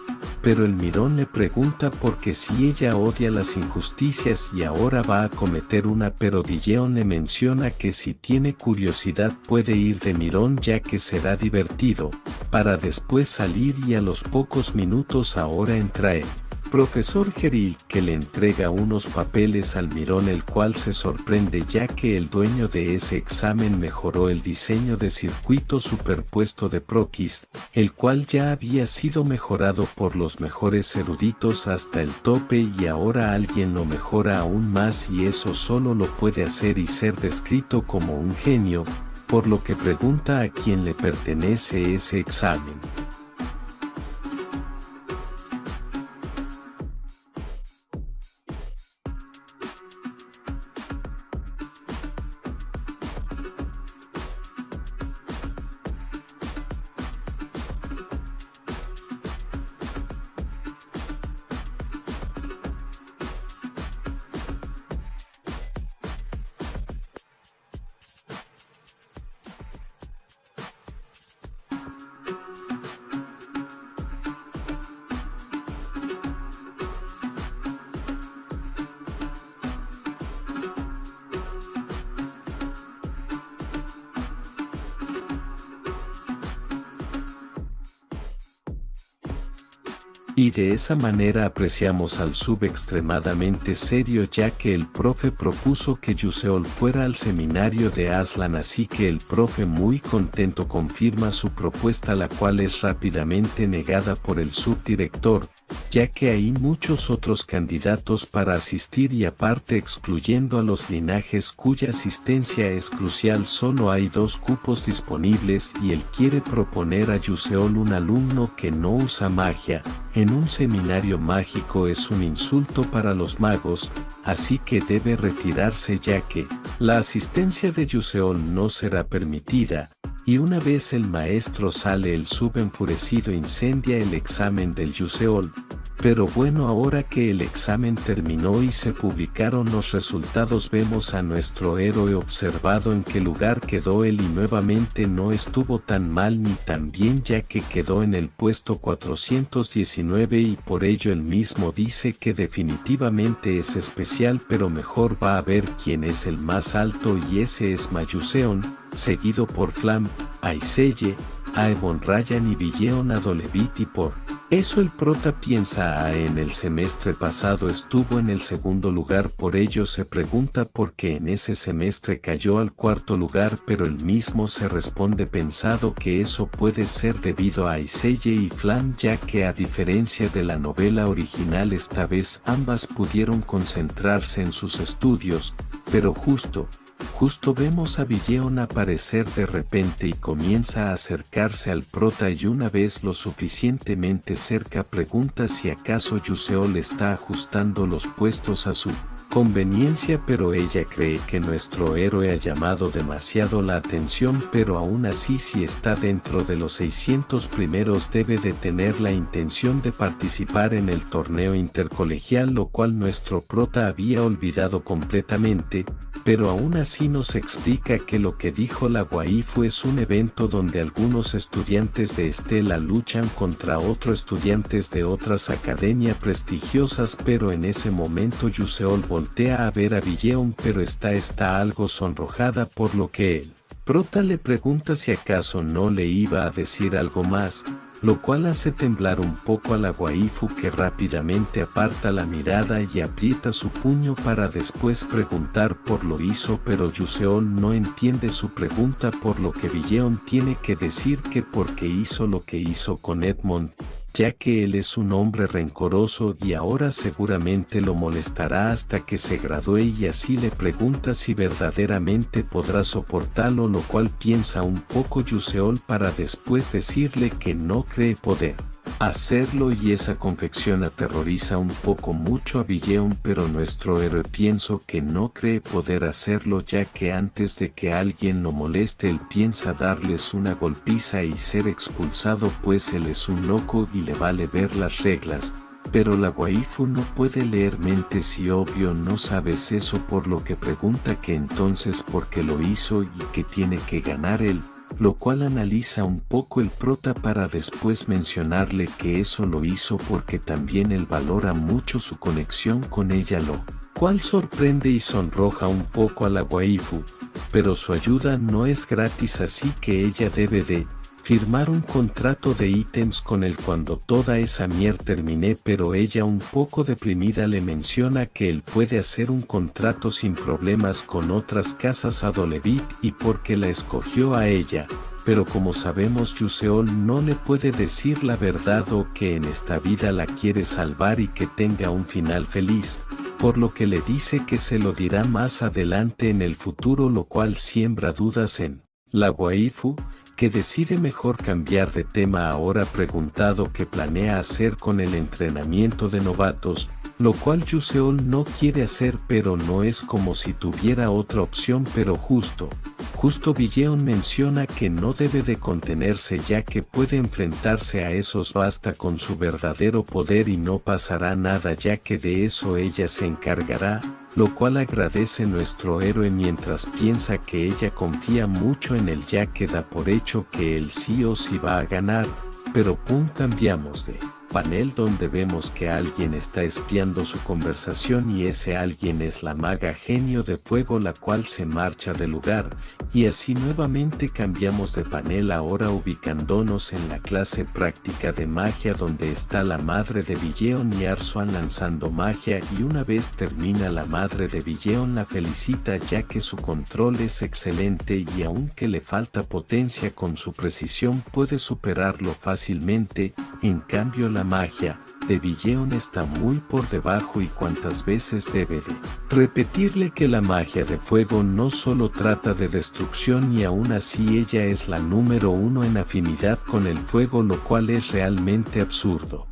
pero el Mirón le pregunta porque si ella odia las injusticias y ahora va a cometer una, pero Dilleon le menciona que si tiene curiosidad puede ir de Mirón, ya que será divertido, para después salir, y a los pocos minutos ahora entra él. Profesor Geril, que le entrega unos papeles al Mirón, el cual se sorprende ya que el dueño de ese examen mejoró el diseño de circuito superpuesto de Proquist, el cual ya había sido mejorado por los mejores eruditos hasta el tope, y ahora alguien lo mejora aún más, y eso solo lo puede hacer y ser descrito como un genio, por lo que pregunta a quién le pertenece ese examen. Y de esa manera apreciamos al sub extremadamente serio, ya que el profe propuso que Yuseol fuera al seminario de Aslan, así que el profe muy contento confirma su propuesta, la cual es rápidamente negada por el subdirector, ya que hay muchos otros candidatos para asistir y aparte excluyendo a los linajes cuya asistencia es crucial, solo hay 2 cupos disponibles y él quiere proponer a Yuseol un alumno que no usa magia. En un seminario mágico es un insulto para los magos, así que debe retirarse ya que la asistencia de Yuseol no será permitida. Y una vez el maestro sale, el sub enfurecido incendia el examen del Yuseol. Pero bueno, ahora que el examen terminó y se publicaron los resultados, vemos a nuestro héroe observado en qué lugar quedó él, y nuevamente no estuvo tan mal ni tan bien, ya que quedó en el puesto 419 y por ello él mismo dice que definitivamente es especial, pero mejor va a ver quién es el más alto y ese es Mayuseon, seguido por Flam, Aiseye, Aebon Ryan y Villeon Adolevit, y por eso el prota piensa en el semestre pasado estuvo en el segundo lugar, por ello se pregunta por qué en ese semestre cayó al cuarto lugar, pero él mismo se responde pensado que eso puede ser debido a Aiseye y Flam, ya que a diferencia de la novela original esta vez ambas pudieron concentrarse en sus estudios, pero justo vemos a Villeon aparecer de repente y comienza a acercarse al prota, y una vez lo suficientemente cerca pregunta si acaso Yuseol está ajustando los puestos a su conveniencia, pero ella cree que nuestro héroe ha llamado demasiado la atención, pero aún así si está dentro de los 600 primeros debe de tener la intención de participar en el torneo intercolegial, lo cual nuestro prota había olvidado completamente. Pero aún así nos explica que lo que dijo la waifu es un evento donde algunos estudiantes de Estela luchan contra otros estudiantes de otras academias prestigiosas, pero en ese momento Yuseol voltea a ver a Villeon, pero está algo sonrojada, por lo que el prota le pregunta si acaso no le iba a decir algo más, lo cual hace temblar un poco a la waifu, que rápidamente aparta la mirada y aprieta su puño para después preguntar por lo hizo, pero Yuseol no entiende su pregunta, por lo que Villeon tiene que decir que porque hizo lo que hizo con Edmond, ya que él es un hombre rencoroso y ahora seguramente lo molestará hasta que se gradúe, y así le pregunta si verdaderamente podrá soportarlo, lo cual piensa un poco Yuseol para después decirle que no cree poder hacerlo, y esa confección aterroriza un poco mucho a Villeon, pero nuestro héroe pienso que no cree poder hacerlo, ya que antes de que alguien lo moleste él piensa darles una golpiza y ser expulsado, pues él es un loco y le vale ver las reglas. Pero la waifu no puede leer mentes y obvio no sabes eso, por lo que pregunta que entonces por qué lo hizo y que tiene que ganar él, lo cual analiza un poco el prota para después mencionarle que eso lo hizo porque también él valora mucho su conexión con ella, lo cual sorprende y sonroja un poco a la waifu, pero su ayuda no es gratis, así que ella debe de firmar un contrato de ítems con él cuando toda esa mierda termine, pero ella un poco deprimida le menciona que él puede hacer un contrato sin problemas con otras casas Adolevit y porque la escogió a ella, pero como sabemos Yuseol no le puede decir la verdad o que en esta vida la quiere salvar y que tenga un final feliz, por lo que le dice que se lo dirá más adelante en el futuro, lo cual siembra dudas en la waifu, que decide mejor cambiar de tema ahora preguntado qué planea hacer con el entrenamiento de novatos, lo cual Yuseol no quiere hacer, pero no es como si tuviera otra opción, pero justo Villeon menciona que no debe de contenerse ya que puede enfrentarse a esos basta con su verdadero poder y no pasará nada ya que de eso ella se encargará, lo cual agradece nuestro héroe mientras piensa que ella confía mucho en él ya que da por hecho que él sí o sí va a ganar, pero cambiamos de panel donde vemos que alguien está espiando su conversación y ese alguien es la maga genio de fuego, la cual se marcha del lugar, y así nuevamente cambiamos de panel, ahora ubicándonos en la clase práctica de magia donde está la madre de Billeon y Arzuan lanzando magia, y una vez termina la madre de Billeon la felicita ya que su control es excelente y aunque le falta potencia con su precisión puede superarlo fácilmente. En cambio la magia de Billeon está muy por debajo y cuántas veces debe de repetirle que la magia de fuego no solo trata de destrucción y aún así ella es la número 1 en afinidad con el fuego, lo cual es realmente absurdo.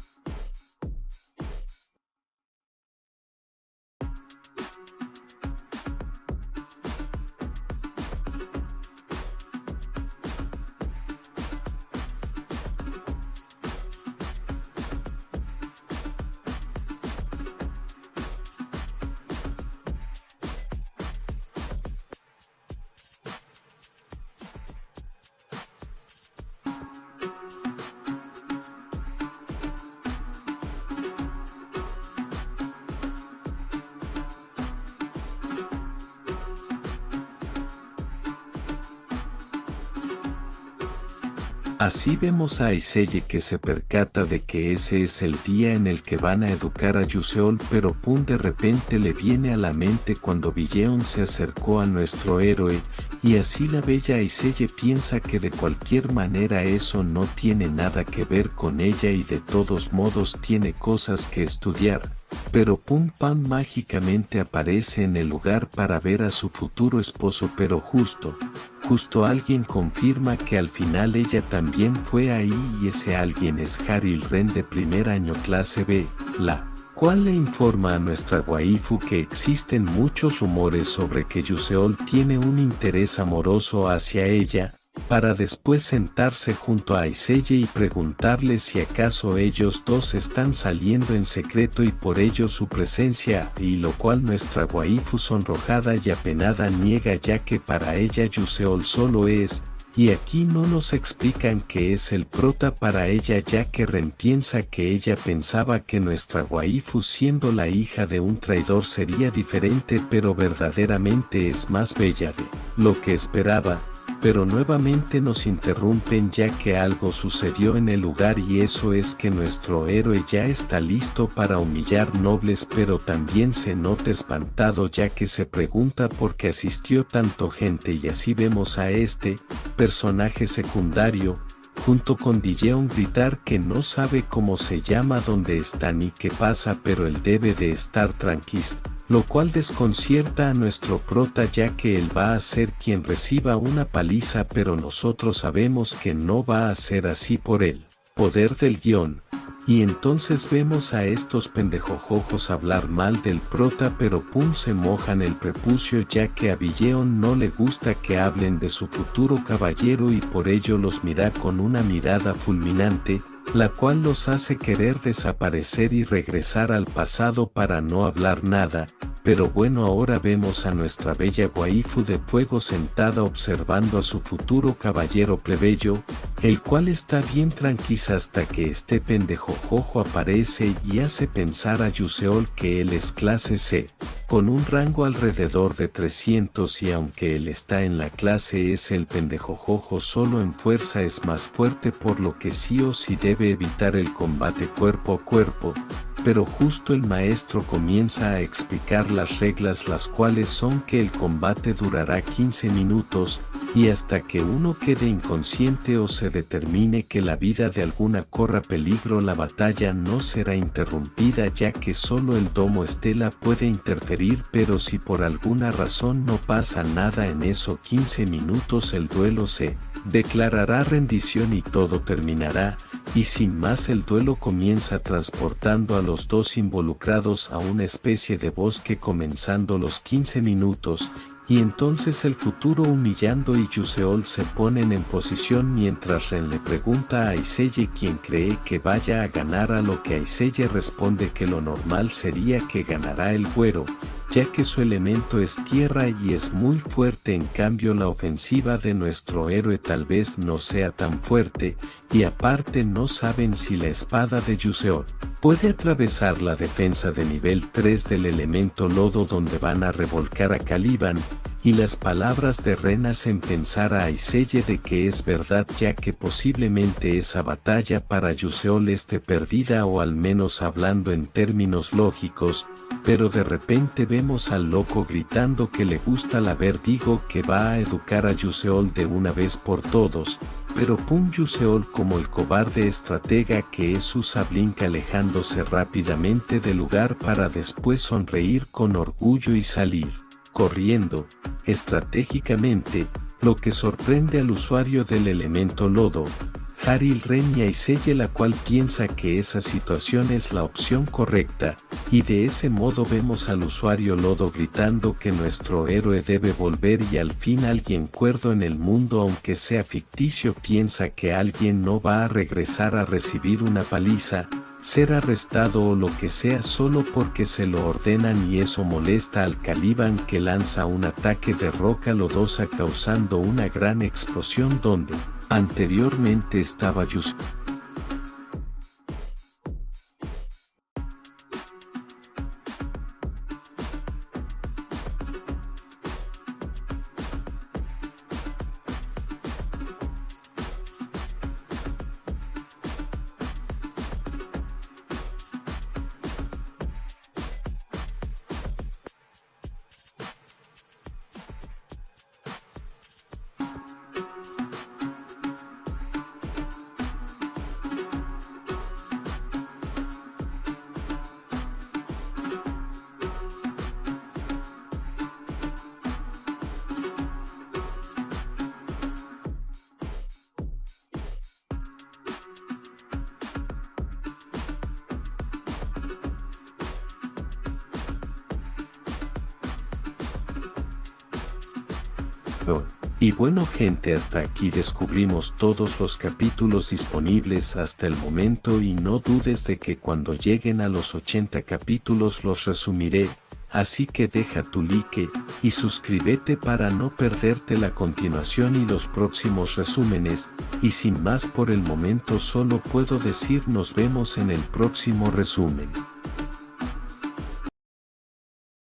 Así vemos a Aiselle que se percata de que ese es el día en el que van a educar a Yuseol, pero pum, de repente le viene a la mente cuando Billeon se acercó a nuestro héroe, y así la bella Aiselle piensa que de cualquier manera eso no tiene nada que ver con ella y de todos modos tiene cosas que estudiar. Pero Pum Pam mágicamente aparece en el lugar para ver a su futuro esposo, pero justo alguien confirma que al final ella también fue ahí y ese alguien es Haril Ren de primer año clase B, la cual le informa a nuestra waifu que existen muchos rumores sobre que Yuseol tiene un interés amoroso hacia ella, para después sentarse junto a Aiselle y preguntarle si acaso ellos dos están saliendo en secreto y por ello su presencia, y lo cual nuestra waifu sonrojada y apenada niega ya que para ella Yuseol solo es, y aquí no nos explican que es el prota para ella ya que Ren piensa que ella pensaba que nuestra waifu siendo la hija de un traidor sería diferente, pero verdaderamente es más bella de lo que esperaba. Pero nuevamente nos interrumpen ya que algo sucedió en el lugar y eso es que nuestro héroe ya está listo para humillar nobles, pero también se nota espantado ya que se pregunta por qué asistió tanto gente y así vemos a este personaje secundario junto con Billeon gritar que no sabe cómo se llama, dónde está ni qué pasa, pero él debe de estar tranquilo, lo cual desconcierta a nuestro prota ya que él va a ser quien reciba una paliza, pero nosotros sabemos que no va a ser así por el poder del guión. Y entonces vemos a estos pendejojojos hablar mal del prota, pero Pum se mojan el prepucio ya que a Billeon no le gusta que hablen de su futuro caballero y por ello los mira con una mirada fulminante, la cual los hace querer desaparecer y regresar al pasado para no hablar nada. Pero bueno, ahora vemos a nuestra bella waifu de fuego sentada observando a su futuro caballero plebeyo, el cual está bien tranquila hasta que este pendejojojo aparece y hace pensar a Yuseol que él es clase C, con un rango alrededor de 300 y aunque él está en la clase S, el pendejojojo solo en fuerza es más fuerte, por lo que sí o sí debe evitar el combate cuerpo a cuerpo. Pero justo el maestro comienza a explicar las reglas, las cuales son que el combate durará 15 minutos, y hasta que uno quede inconsciente o se determine que la vida de alguna corra peligro, la batalla no será interrumpida ya que solo el domo Estela puede interferir, pero si por alguna razón no pasa nada en esos 15 minutos el duelo se declarará rendición y todo terminará, y sin más el duelo comienza transportando a los dos involucrados a una especie de bosque comenzando los 15 minutos, y entonces el futuro humillando y Yuseol se ponen en posición mientras Ren le pregunta a Aiselle quién cree que vaya a ganar, a lo que Aiselle responde que lo normal sería que ganará el güero, ya que su elemento es tierra y es muy fuerte. En cambio la ofensiva de nuestro héroe tal vez no sea tan fuerte, y aparte no saben si la espada de Yuseol puede atravesar la defensa de nivel 3 del elemento lodo, donde van a revolcar a Caliban. Y las palabras de Ren hacen pensar a Aiselle de que es verdad, ya que posiblemente esa batalla para Yuseol esté perdida, o al menos hablando en términos lógicos, pero de repente vemos al loco gritando que le gusta la Vertigo, que va a educar a Yuseol de una vez por todos, pero pum, Yuseol, como el cobarde estratega que es, usa Blink alejándose rápidamente del lugar para después sonreír con orgullo y salir corriendo estratégicamente, lo que sorprende al usuario del elemento lodo, Haril, Ren y Aiselle, la cual piensa que esa situación es la opción correcta, y de ese modo vemos al usuario lodo gritando que nuestro héroe debe volver, y al fin alguien cuerdo en el mundo, aunque sea ficticio, piensa que alguien no va a regresar a recibir una paliza, ser arrestado o lo que sea solo porque se lo ordenan, y eso molesta al Caliban, que lanza un ataque de roca lodosa causando una gran explosión donde anteriormente estaba Yuseol. Y bueno gente, hasta aquí descubrimos todos los capítulos disponibles hasta el momento, y no dudes de que cuando lleguen a los 80 capítulos los resumiré, así que deja tu like y suscríbete para no perderte la continuación y los próximos resúmenes, y sin más por el momento solo puedo decir nos vemos en el próximo resumen.